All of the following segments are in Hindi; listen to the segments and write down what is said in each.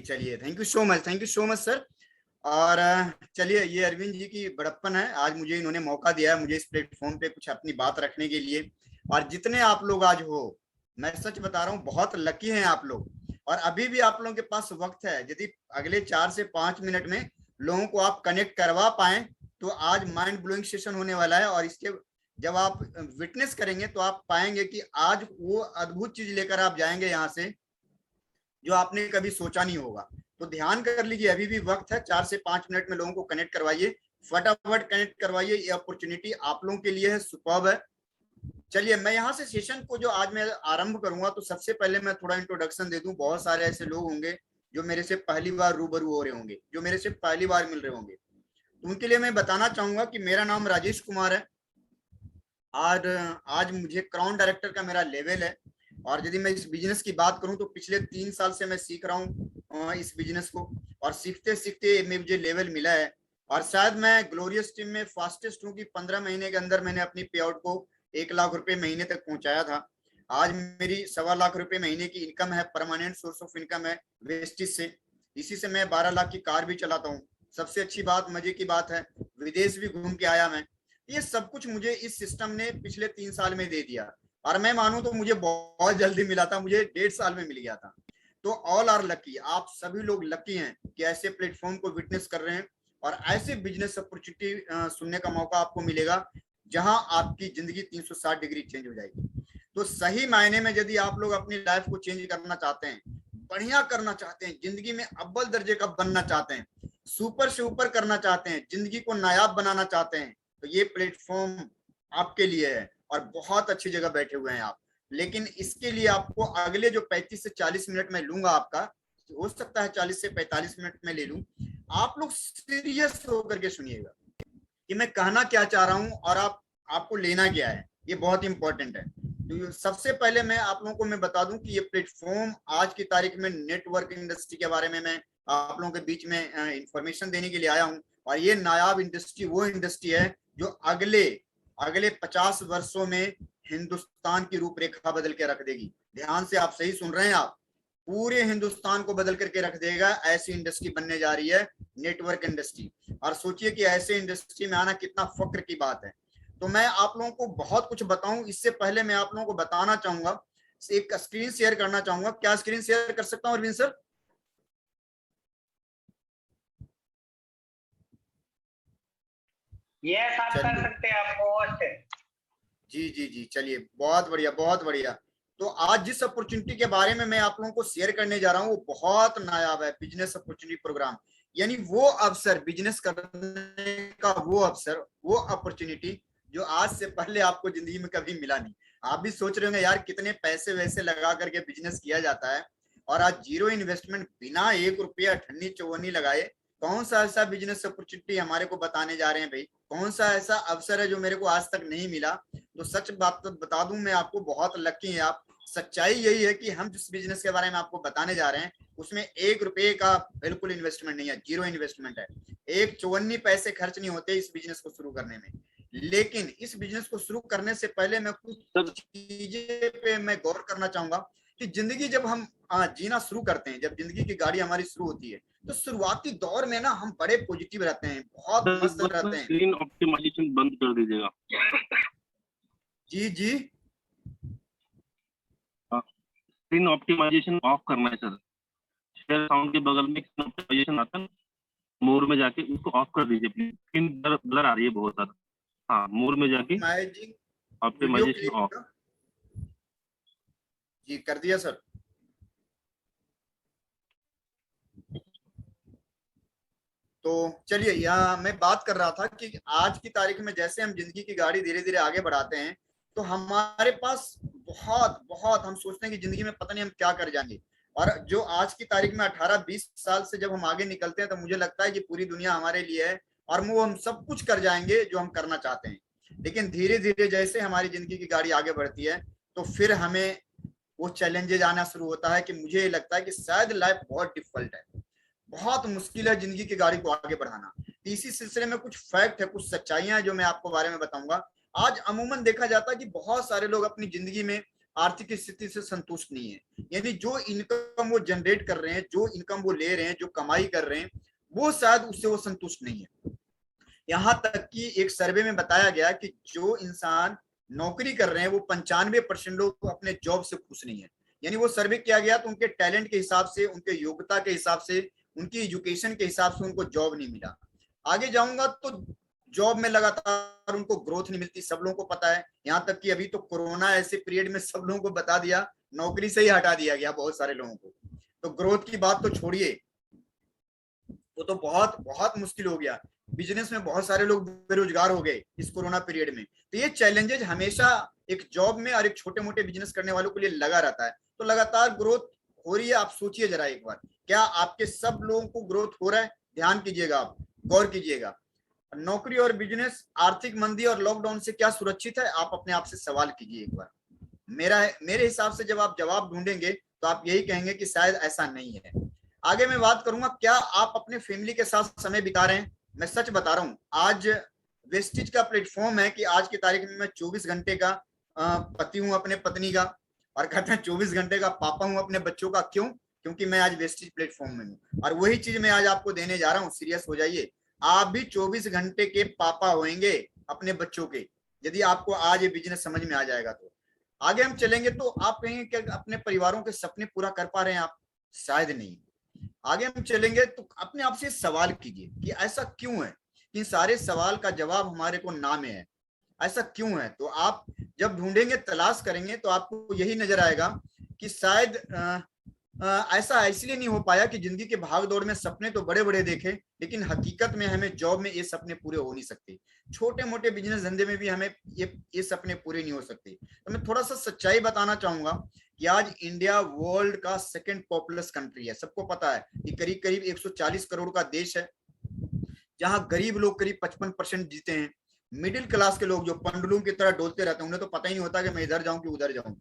चलिए, thank you so much, thank you so much sir. और चलिए, ये अरविंद जी की बड़प्पन है, आज मुझे इन्होंने मौका दिया है मुझे इस प्लेटफॉर्म पे कुछ अपनी बात रखने के लिए। और जितने आप लोग आज हो, मैं सच बता रहा हूँ, बहुत लकी हैं आप लोग। और अभी भी आप लोगों के पास वक्त है, यदि अगले 4 से 5 मिनट में लोगों को आप कनेक्ट करवा पाए तो आज माइंड ब्लोइंग सेशन होने वाला है। और इसके जब आप विटनेस करेंगे तो आप पाएंगे कि आज वो अद्भुत चीज लेकर आप जाएंगे यहाँ से जो आपने कभी सोचा नहीं होगा। तो ध्यान कर लीजिए, अभी भी वक्त है, 4 से 5 मिनट में लोगों को कनेक्ट करवाइए, फटाफट कनेक्ट करवाइए। ये अपॉर्चुनिटी आप लोगों के लिए है, सुपर्ब है। चलिए, मैं यहाँ से सेशन को जो आज मैं आरंभ करूंगा, तो सबसे पहले मैं थोड़ा इंट्रोडक्शन दे दूं। बहुत सारे ऐसे लोग होंगे जो मेरे से पहली बार रूबरू हो रहे होंगे, जो मेरे से पहली बार मिल रहे होंगे, तो उनके लिए मैं बताना चाहूंगा कि मेरा नाम राजेश कुमार है। आज आज मुझे क्राउन डायरेक्टर का मेरा लेवल है। और यदि मैं इस बिजनेस की बात करूं तो पिछले 3 साल से मैं सीख रहा हूं इस बिजनेस को, और सीखते सीखते मुझे लेवल मिला है। और शायद मैं ग्लोरियस टीम में फास्टेस्ट हूं कि 15 महीने के अंदर मैंने अपनी पे आउट को 1 लाख रुपए महीने तक पहुंचाया था। आज मेरी 1.25 लाख रुपए महीने की इनकम है, परमानेंट सोर्स ऑफ इनकम है वेस्टिज से। इसी से मैं 12 लाख की कार भी चलाता हूँ। सबसे अच्छी बात, मजे की बात है, विदेश भी घूम के आया मैं। ये सब कुछ मुझे इस सिस्टम ने पिछले 3 साल में दे दिया। और मैं मानूं तो मुझे बहुत जल्दी मिला था, मुझे 1.5 साल में मिल गया था। तो ऑल आर लकी, आप सभी लोग लकी हैं कि ऐसे प्लेटफॉर्म को विटनेस कर रहे हैं और ऐसे बिजनेस अपॉर्चुनिटी सुनने का मौका आपको मिलेगा जहां आपकी जिंदगी 360 डिग्री चेंज हो जाएगी। तो सही मायने में यदि आप लोग अपनी लाइफ को चेंज करना चाहते हैं, बढ़िया करना चाहते हैं, जिंदगी में अव्वल दर्जे का बनना चाहते हैं, सुपर से ऊपर करना चाहते हैं, जिंदगी को नायाब बनाना चाहते हैं, तो ये प्लेटफॉर्म आपके लिए है। और बहुत अच्छी जगह बैठे हुए हैं आप। लेकिन इसके लिए आपको अगले जो 35 से 40 मिनट में लूंगा आपका, हो सकता है 40 से 45 मिनट में ले लूं, आप लोग सीरियस होकर के सुनिएगा कि मैं कहना क्या चाह रहा हूं और आपको लेना क्या है। ये बहुत इंपॉर्टेंट है। तो सबसे पहले मैं आप लोगों को मैं बता दूं कि ये प्लेटफॉर्म आज की तारीख में नेटवर्क इंडस्ट्री के बारे में मैं आप लोगों के बीच में इंफॉर्मेशन देने के लिए आया हूं। और ये नायाब इंडस्ट्री वो इंडस्ट्री है जो अगले अगले 50 वर्षों में हिंदुस्तान की रूपरेखा बदल के रख देगी। ध्यान से आप सही सुन रहे हैं, आप पूरे हिंदुस्तान को बदल करके रख देगा। ऐसी इंडस्ट्री बनने जा रही है नेटवर्क इंडस्ट्री। और सोचिए कि ऐसे इंडस्ट्री में आना कितना फक्र की बात है। तो मैं आप लोगों को बहुत कुछ बताऊं, इससे पहले मैं आप लोगों को बताना चाहूंगा, एक स्क्रीन शेयर करना चाहूंगा। क्या स्क्रीन शेयर कर सकता हूं अरविंद सर? यस, आप कर सकते हैं, आप होस्ट है। जी जी जी, चलिए, बहुत बढ़िया बहुत बढ़िया। तो आज जिस अपॉर्चुनिटी के बारे में मैं आप लोगों को शेयर करने जा रहा हूँ वो बहुत नायाब है। बिजनेस अपॉर्चुनिटी प्रोग्राम, यानी वो अवसर, बिजनेस करने का वो अवसर, वो अपॉर्चुनिटी जो आज से पहले आपको जिंदगी में कभी मिला नहीं। आप भी सोच रहे होंगे यार कितने पैसे वैसे लगा करके बिजनेस किया जाता है, और आज जीरो इन्वेस्टमेंट, बिना 1 रुपया ठन्नी चौवन्नी लगाए कौन सा ऐसा बिजनेस अपॉर्चुनिटी हमारे को बताने जा रहे हैं भाई। कौन सा ऐसा अवसर है जो मेरे को आज तक नहीं मिला। तो सच बात तो बता दूं मैं आपको, बहुत लकी है आप। सच्चाई यही है कि हम जिस बिजनेस के बारे में आपको बताने जा रहे हैं उसमें 1 रुपये का बिल्कुल इन्वेस्टमेंट नहीं है, जीरो इन्वेस्टमेंट है। एक चौवन्नी पैसे खर्च नहीं होते इस बिजनेस को शुरू करने में। लेकिन इस बिजनेस को शुरू करने से पहले मैं कुछ चीजें पे मैं गौर करना चाहूंगा कि जिंदगी जब हम जीना शुरू करते हैं, जब जिंदगी की गाड़ी हमारी शुरू होती है, तो शुरुआती दौर में ना हम बड़े पॉजिटिव रहते हैं, बहुत मस्त रहते हैं। स्क्रीन ऑप्टिमाइजेशन बंद कर दीजिएगा। जी जी, स्क्रीन ऑप्टिमाइजेशन ऑफ करना है सर। शेयर साउंड के बगल में स्क्रीन ऑप्टिमाइजेशन आता है, मोर में जाके उसको ऑफ कर दीजिए प्लीज। स्क्रीन ब्लर आ रही है बहुत ज्यादा। हाँ, मोर में जाके ऑप्टिमाइजेशन ऑफ। जी कर दिया सर। तो चलिए, यहाँ मैं बात कर रहा था कि आज की तारीख में जैसे हम जिंदगी की गाड़ी धीरे धीरे आगे बढ़ाते हैं, तो हमारे पास बहुत बहुत हम सोचते हैं कि जिंदगी में पता नहीं हम क्या कर जाएंगे। और जो आज की तारीख में 18-20 साल से जब हम आगे निकलते हैं तो मुझे लगता है कि पूरी दुनिया हमारे लिए है और वो हम सब कुछ कर जाएंगे जो हम करना चाहते हैं। लेकिन धीरे धीरे जैसे हमारी जिंदगी की गाड़ी आगे बढ़ती है तो फिर हमें वो चैलेंजेस आना शुरू होता है कि मुझे लगता है कि शायद लाइफ बहुत डिफिकल्ट है, बहुत मुश्किल है जिंदगी की गाड़ी को आगे बढ़ाना। इसी सिलसिले में कुछ फैक्ट है, कुछ सच्चाइयां हैं जो मैं आपको बारे में बताऊंगा। आज अमूमन देखा जाता है कि बहुत सारे लोग अपनी जिंदगी में आर्थिक स्थिति से संतुष्ट नहीं है। यानी जो इनकम वो जनरेट कर रहे हैं, जो इनकम वो ले रहे हैं, जो कमाई कर रहे हैं, वो शायद उससे वो संतुष्ट नहीं है। यहाँ तक कि एक सर्वे में बताया गया कि जो इंसान नौकरी कर रहे हैं वो 95% लोग अपने जॉब से खुश नहीं है। यानी वो सर्वे किया गया तो उनके टैलेंट के हिसाब से, उनके योग्यता के हिसाब से, उनकी एजुकेशन के हिसाब से उनको जॉब नहीं मिला। आगे जाऊंगा तो जॉब में लगातार उनको ग्रोथ नहीं मिलती, सब लोगों को पता है। यहाँ तक कि अभी तो कोरोना ऐसे पीरियड में सब लोगों को बता दिया, नौकरी से ही हटा दिया गया बहुत सारे लोगों को। तो ग्रोथ की बात तो छोड़िए, वो तो बहुत बहुत मुश्किल हो गया। बिजनेस में बहुत सारे लोग बेरोजगार हो गए इस कोरोना पीरियड में। तो ये चैलेंजेस हमेशा एक जॉब में और एक छोटे मोटे बिजनेस करने वालों के लिए लगा रहता है। तो लगातार ग्रोथ हो रही है। आप सोचिए जरा एक बार, क्या आपके सब लोगों को ग्रोथ हो रहा है? ध्यान कीजिएगा, आप गौर कीजिएगा। नौकरी और बिजनेस आर्थिक मंदी और लॉकडाउन से क्या सुरक्षित है? आप अपने आप से सवाल कीजिए एक बार। मेरे हिसाब से जब आप जवाब ढूंढेंगे तो आप यही कहेंगे कि शायद ऐसा नहीं है। आगे मैं बात करूंगा, क्या आप अपने फैमिली के साथ समय बिता रहे हैं? मैं सच बता रहा हूं, आज वेस्टिज का प्लेटफॉर्म है कि आज की तारीख में मैं 24 घंटे का पति हूं अपने पत्नी का, और कहते हैं 24 घंटे का पापा हूं अपने बच्चों का। क्यों? क्योंकि मैं आज वेस्टिज प्लेटफॉर्म में हूं। और वही चीज मैं आज आपको देने जा रहा हूं। सीरियस हो जाइए, आप भी 24 घंटे के पापा होंगे अपने बच्चों के, यदि आपको आज ये बिजनेस समझ में आ जाएगा तो। आगे हम चलेंगे तो आप कहेंगे कि अपने परिवारों के सपने पूरा कर पा रहे हैं आप? शायद नहीं। आगे हम चलेंगे तो अपने आप से सवाल कीजिए कि ऐसा क्यों है। इन सारे सवाल का जवाब हमारे को ना में है। ऐसा क्यों है? तो आप जब ढूंढेंगे, तलाश करेंगे, तो आपको यही नजर आएगा कि शायद ऐसा इसलिए नहीं हो पाया कि जिंदगी के भाग दौड़ में सपने तो बड़े बड़े देखे, लेकिन हकीकत में हमें जॉब में ये सपने पूरे हो नहीं सकते। छोटे मोटे बिजनेस धंधे में भी हमें ये सपने पूरे नहीं हो सकते। तो मैं थोड़ा सा सच्चाई बताना चाहूंगा कि आज इंडिया वर्ल्ड का सेकंड पॉपुलस कंट्री है। सबको पता है कि करीब करीब 140 करोड़ का देश है, जहां गरीब लोग करीब 55% जीते हैं। मिडिल क्लास के लोग जो पंडुलों की तरह डोलते रहते हैं, उन्हें तो पता ही नहीं होता कि मैं इधर जाऊं कि उधर जाऊं,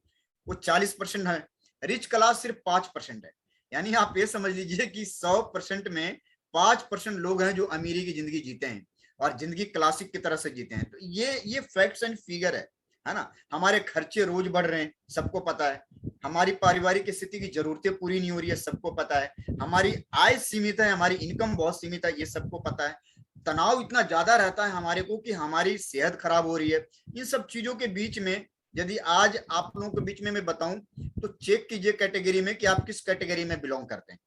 वो 40% है। रिच क्लास सिर्फ 5% है। यानी आप ये समझ लीजिए कि 100% में 5% लोग हैं जो अमीरी की जिंदगी जीते हैं और जिंदगी क्लासिक की तरह से जीते हैं। तो ये फैक्ट्स एंड फिगर है ना। हमारे खर्चे रोज बढ़ रहे हैं, सबको पता है। हमारी पारिवारिक स्थिति की जरूरतें पूरी नहीं हो रही है, सबको पता है। हमारी आय सीमित है, हमारी इनकम बहुत सीमित है, ये सबको पता है। तनाव इतना ज्यादा रहता है हमारे को कि हमारी सेहत खराब हो रही है। इन सब चीजों के बीच में यदि आज आप लोगों के बीच में मैं बताऊं तो चेक कीजिए कैटेगरी में कि आप किस कैटेगरी में बिलोंग करते हैं।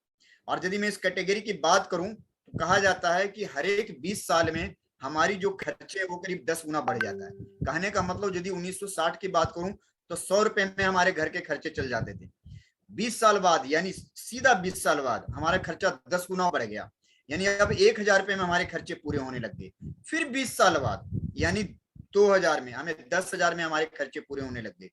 और यदि मैं इस कैटेगरी की बात करूं तो कहा जाता है कि हर एक 20 साल में हमारी जो खर्चे है वो करीब 10 गुना बढ़ जाता है। कहने का मतलब यदि 1960 की बात करूं तो 100 रुपए में हमारे घर के खर्चे चल जाते थे। 20 साल बाद, यानी सीधा 20 साल बाद हमारा खर्चा 10 गुना बढ़ गया। यानी अब 1000 रुपए में हमारे खर्चे पूरे होने लग गए। फिर 20 साल बाद यानी 2000 में हमें 10,000 में हमारे खर्चे पूरे होने लग गए।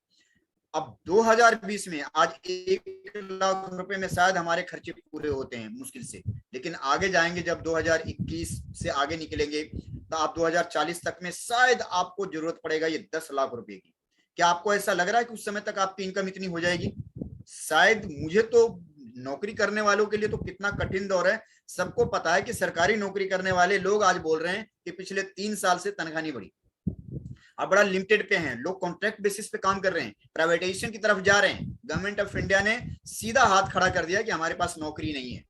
अब 2020 में आज 1 लाख रुपए में शायद हमारे खर्चे पूरे होते हैं मुश्किल से। लेकिन आगे जाएंगे, जब 2021 से आगे निकलेंगे तो आप 2040 तक में शायद आपको जरूरत पड़ेगा ये 10 लाख रुपए की। क्या आपको ऐसा लग रहा है कि उस समय तक आपकी इनकम इतनी हो जाएगी? शायद। मुझे तो नौकरी करने वालों के लिए तो कितना कठिन दौर है। सबको पता है कि सरकारी नौकरी करने वाले लोग आज बोल रहे हैं कि पिछले 3 साल से तनख्वाह नहीं बढ़ी, अब बड़ा लिमिटेड पे हैं लोग, कॉन्ट्रैक्ट बेसिस पे काम कर रहे हैं, प्राइवेटाइजेशन की तरफ जा रहे हैं। गवर्नमेंट ऑफ इंडिया ने सीधा हाथ खड़ा कर दिया कि हमारे पास नौकरी नहीं है।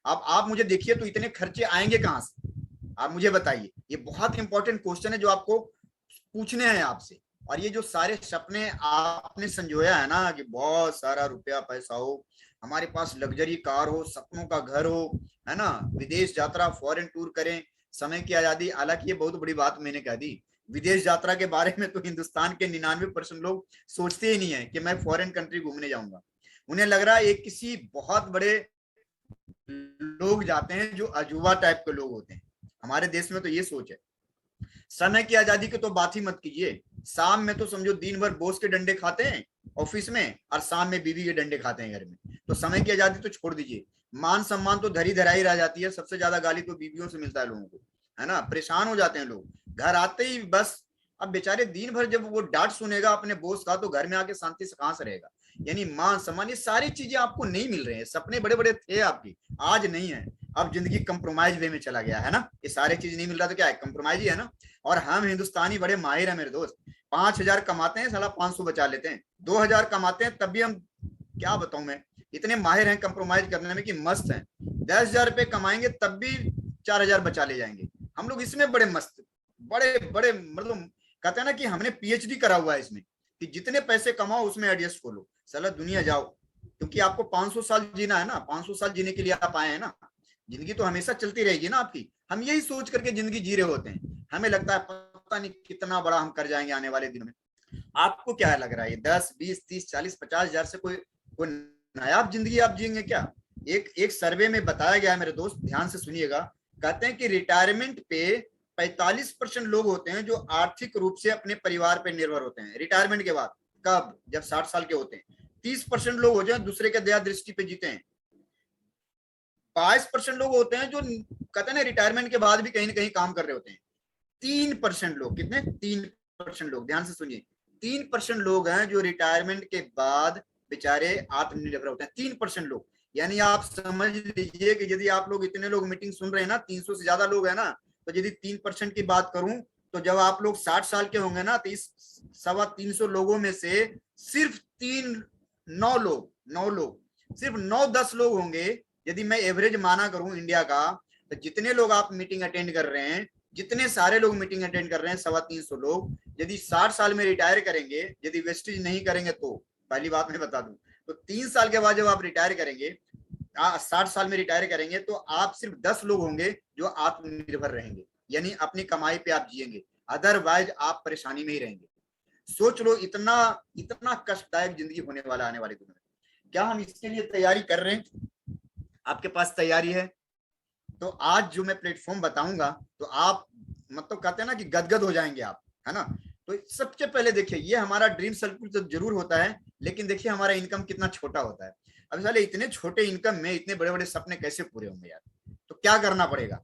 अब आप मुझे देखिए तो इतने खर्चे आएंगे कहां से? आप मुझे बताइए। ये बहुत इंपॉर्टेंट क्वेश्चन है जो आपको पूछने हैं आपसे। और ये जो सारे सपने आपने संजोया है ना कि बहुत सारा रुपया पैसा हो, हमारे पास लग्जरी कार हो, सपनों का घर हो, है ना, विदेश यात्रा, फॉरेन टूर करें, समय की आजादी। हालांकि ये बहुत बड़ी बात मैंने कह दी। विदेश यात्रा के बारे में तो हिंदुस्तान के 99% लोग सोचते ही नहीं है कि मैं फॉरेन कंट्री घूमने जाऊंगा। उन्हें लग रहा है ये किसी बहुत बड़े लोग जाते हैं जो अजूबा टाइप के लोग होते हैं। हमारे देश में तो ये सोच है। समय की आजादी की तो बात ही मत कीजिए। शाम में तो समझो दिन भर बॉस के डंडे खाते हैं ऑफिस में और शाम में बीवी के डंडे खाते हैं घर में। तो समय की आजादी तो छोड़ दीजिए, मान सम्मान तो धरी धराई रह जाती है। सबसे ज्यादा गाली तो बीवियों से मिलता है लोगों को, है ना। परेशान हो जाते हैं लोग घर आते ही बस। अब बेचारे दिन भर जब वो डांट सुनेगा अपने बॉस का तो घर में आके शांति से कहां से रहेगा। यानी मान सम्मान, ये सारी चीजें आपको नहीं मिल रहे हैं। सपने बड़े बड़े थे आपकी, आज नहीं है। अब जिंदगी कंप्रोमाइज वे में चला गया है ना। ये सारे चीज नहीं मिल रहा तो क्या है? कंप्रोमाइज ही है ना। और हम हिंदुस्तानी बड़े माहिर है मेरे दोस्त। 5,000 कमाते हैं साला 500 बचा लेते हैं, 2,000 कमाते हैं तब भी हम, क्या बताऊं मैं, इतने माहिर हैं कंप्रोमाइज करने में कि मस्त हैं। 10,000 रुपए कमाएंगे तब भी 4,000 बचा ले जाएंगे। हम लोग इसमें बड़े मस्त, बड़े बड़े मतलब कहते हैं ना कि हमने पीएचडी करा हुआ है इसमें, कि जितने पैसे कमाओ उसमें एडजस्ट कर लो, साला दुनिया जाओ। क्योंकि आपको 500 साल जीना है ना, 500 साल जीने के लिए आप आए हैं ना, जिंदगी तो हमेशा चलती रहेगी ना आपकी। हम यही सोच करके जिंदगी जी रहे होते हैं, हमें लगता है पता नहीं कितना बड़ा हम कर जाएंगे आने वाले दिनों में। आपको क्या लग रहा है 10, 20, 30, 40, 50,000 से कोई नायाब जिंदगी आप जिएंगे क्या? एक सर्वे में बताया गया है मेरे दोस्त, ध्यान से सुनिएगा, कहते हैं कि रिटायरमेंट पे 45% लोग होते हैं जो आर्थिक रूप से अपने परिवार पर निर्भर होते हैं रिटायरमेंट के बाद। कब? जब 60 साल के होते हैं। 30% लोग हो जाए दूसरे के दया दृष्टि पे जीते हैं। 22% लोग होते हैं जो कहते हैं ना रिटायरमेंट के बाद भी कहीं ना कहीं काम कर रहे होते हैं। 3% लोग, कितने? 3% लोग, ध्यान से सुनिए, 3% लोग हैं जो रिटायरमेंट के बाद बेचारे आत्मनिर्भर होते हैं। 3% लोग, यानी आप समझ लीजिए कि यदि आप लोग इतने लोग मीटिंग सुन रहे हैं ना, 300 से ज्यादा लोग हैं ना, तो यदि 3% की बात करूं तो जब आप लोग 60 साल के होंगे ना, तो इस 325 लोगों में से सिर्फ 9 लोग, सिर्फ 9-10 लोग होंगे। यदि मैं एवरेज माना करूं इंडिया का, तो जितने लोग आप मीटिंग अटेंड कर रहे हैं, जितने सारे लोग मीटिंग अटेंड कर रहे हैं, 325 लोग, यदि 60 साल में रिटायर करेंगे, यदि वेस्टेज नहीं करेंगे, तो पहली बात मैं बता दूं, तो 3 साल के बाद जब आप रिटायर करेंगे, 60 साल में रिटायर करेंगे, तो आप सिर्फ 10 लोग होंगे जो आत्मनिर्भर रहेंगे, यानी अपनी कमाई पे आप जिएंगे, अदरवाइज आप परेशानी में ही रहेंगे। सोच लो, इतना इतना कष्टदायक जिंदगी होने वाला आने वाले दिनों में। क्या हम इसके लिए तैयारी कर रहे हैं? आपके पास तैयारी है? तो आज जो मैं प्लेटफॉर्म बताऊंगा, तो आप मतलब कहते हैं ना कि गदगद हो जाएंगे आप, है ना। तो सबसे पहले देखिए, ये हमारा ड्रीम सर्कल तो जरूर होता है, लेकिन देखिए हमारा इनकम कितना छोटा होता है। अब साले इतने छोटे इनकम में इतने बड़े बड़े सपने कैसे पूरे होंगे यार? तो क्या करना पड़ेगा?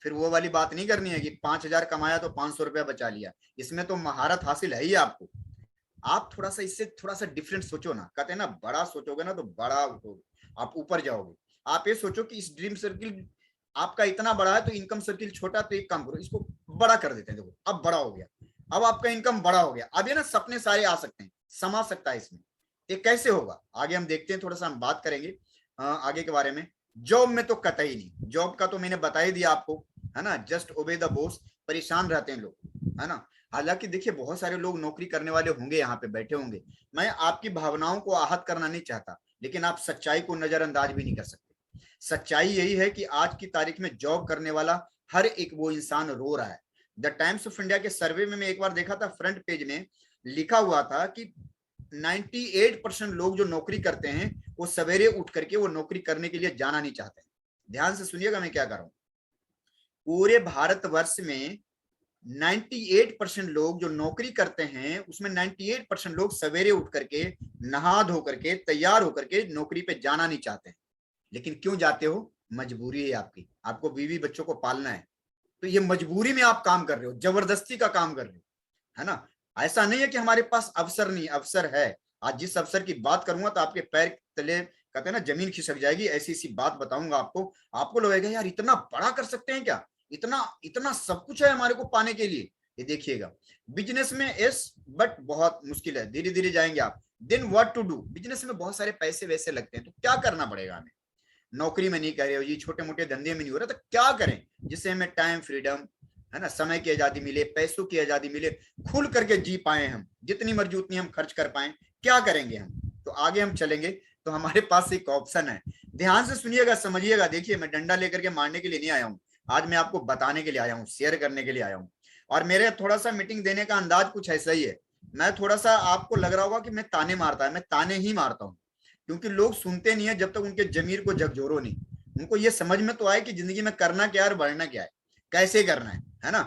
फिर वो वाली बात नहीं करनी है कि 5,000 कमाया तो 500 रुपया बचा लिया। इसमें तो महारत हासिल है ही आपको। आप थोड़ा सा इससे थोड़ा सा डिफरेंट सोचो ना, कहते हैं ना बड़ा सोचोगे ना तो बड़ा उठोगे, आप ऊपर जाओगे। आप ये सोचो कि इस ड्रीम सर्किल आपका इतना बड़ा है, तो इनकम सर्किल छोटा, तो एक काम करो, इसको बड़ा कर देते हैं। देखो अब बड़ा हो गया, अब आपका इनकम बड़ा हो गया, अब ये ना सपने सारे आ सकते हैं, समा सकता है इसमें। ये कैसे होगा आगे हम देखते हैं, थोड़ा सा हम बात करेंगे आगे के बारे में। जॉब में तो कतई नहीं, जॉब का तो मैंने बता ही दिया आपको, है ना, जस्ट ओबे द बॉस। परेशान रहते हैं लोग, है ना। हालांकि देखिए बहुत सारे लोग नौकरी करने वाले होंगे, यहाँ पे बैठे होंगे, मैं आपकी भावनाओं को आहत करना नहीं चाहता, लेकिन आप सच्चाई को नजरअंदाज भी नहीं कर सकते। सच्चाई यही है कि आज की तारीख में जॉब करने वाला हर एक वो इंसान रो रहा है। द टाइम्स ऑफ इंडिया के सर्वे में मैं एक बार देखा था, फ्रंट पेज में लिखा हुआ था कि 98% लोग जो नौकरी करते हैं वो सवेरे उठ करके वो नौकरी करने के लिए जाना नहीं चाहते। ध्यान से सुनिएगा मैं क्या कर रहा हूं। पूरे भारतवर्ष में 98% लोग जो नौकरी करते हैं, उसमें 98% लोग सवेरे उठ करके नहा धो करके तैयार होकर के नौकरी पे जाना नहीं चाहते हैं। लेकिन क्यों जाते हो? मजबूरी है आपकी, आपको बीवी बच्चों को पालना है, तो ये मजबूरी में आप काम कर रहे हो, जबरदस्ती का काम कर रहे हो, है ना। ऐसा नहीं है कि हमारे पास अवसर नहीं, अवसर है। आज जिस अवसर की बात करूंगा तो आपके पैर तले कहते हैं ना जमीन खिसक जाएगी, ऐसी सी बात बताऊंगा आपको। आपको लगेगा यार इतना बड़ा कर सकते हैं क्या, इतना इतना सब कुछ है हमारे को पाने के लिए। ये देखिएगा, बिजनेस में यस, बट बहुत मुश्किल है, धीरे धीरे जाएंगे आप। Then what to do? Business में बहुत सारे पैसे वैसे लगते हैं, तो क्या करना पड़ेगा हमें? नौकरी में नहीं कर रहे हो, ये छोटे मोटे धंधे में नहीं हो रहा, तो क्या करें जिससे हमें टाइम फ्रीडम, है ना, समय की आजादी मिले, पैसों की आजादी मिले, खुल करके जी पाए, हम जितनी मर्जी उतनी हम खर्च कर पाए। क्या करेंगे हम? तो आगे हम चलेंगे तो हमारे पास एक ऑप्शन है। ध्यान से सुनिएगा, समझिएगा। देखिए मैं डंडा लेकर के मारने के लिए नहीं आया हूँ, आज मैं आपको बताने के लिए आया हूँ, शेयर करने के लिए आया हूँ। और मेरे थोड़ा सा मीटिंग देने का अंदाज कुछ ऐसा ही है। मैं थोड़ा सा, आपको लग रहा होगा कि मैं ताने मारता है, मैं ताने ही मारता हूँ, क्योंकि लोग सुनते नहीं है जब तक उनके जमीर को झकझोरो नहीं। उनको ये समझ में तो आए कि जिंदगी में करना क्या है और बढ़ना क्या है, कैसे करना है ना।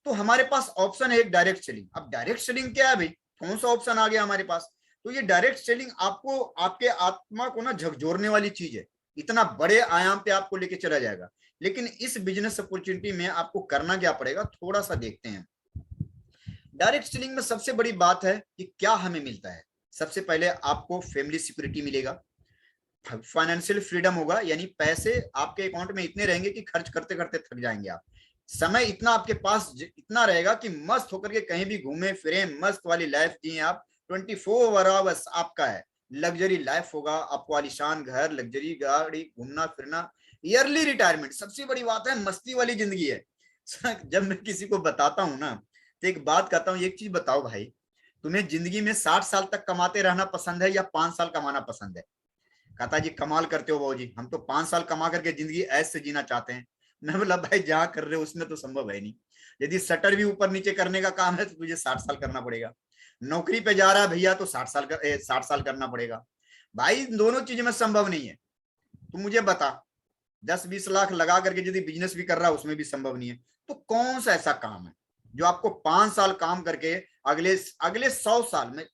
तो हमारे पास ऑप्शन है एक, डायरेक्ट सेलिंग। अब डायरेक्ट सेलिंग क्या है भाई? कौन सा ऑप्शन आ गया हमारे पास? तो ये डायरेक्ट सेलिंग आपको, आपके आत्मा को ना झकझोरने वाली चीज है, इतना बड़े आयाम पे आपको लेके चला जाएगा। लेकिन इस बिजनेस अपॉर्चुनिटी में आपको करना क्या पड़ेगा, थोड़ा सा देखते हैं। डायरेक्ट सेलिंग में सबसे बड़ी बात है कि क्या हमें मिलता है। सबसे पहले आपको फैमिली सिक्योरिटी मिलेगा, फाइनेंशियल फ्रीडम होगा, यानी पैसे आपके अकाउंट में इतने रहेंगे कि खर्च करते करते थक जाएंगे आप। समय इतना आपके पास इतना रहेगा कि मस्त होकर के कहीं भी घूमे फिरे, मस्त वाली लाइफ जिए आप। 24 आवर्स आपका है, लग्जरी लाइफ होगा, आपको आलीशान घर, लग्जरी गाड़ी, घूमना फिरना, ईयरली रिटायरमेंट। सबसे बड़ी बात है, मस्ती वाली जिंदगी है। जब मैं किसी को बताता हूँ ना, तो एक बात कहता हूँ, एक चीज बताओ भाई, तुम्हें जिंदगी में 60 साल तक कमाते रहना पसंद है या 5 साल कमाना पसंद है? कहता जी कमाल करते हो बाबूजी, हम तो 5 साल कमा करके जिंदगी ऐसे जीना चाहते हैं। मैं बोला भाई जहां कर रहे हो उसमें तो संभव है नहीं। यदि शटर भी ऊपर नीचे करने का काम है तो तुझे 60 साल करना पड़ेगा। नौकरी पे जा रहा है भैया तो 60 साल करना पड़ेगा। भाई दोनों चीज में संभव नहीं है। तू मुझे बता, 10-20 लाख लगा करके यदि बिजनेस भी कर रहा है उसमें भी संभव नहीं है, तो कौन सा ऐसा काम है जो आपको 5 साल काम करके अगले अगले 100 साल में,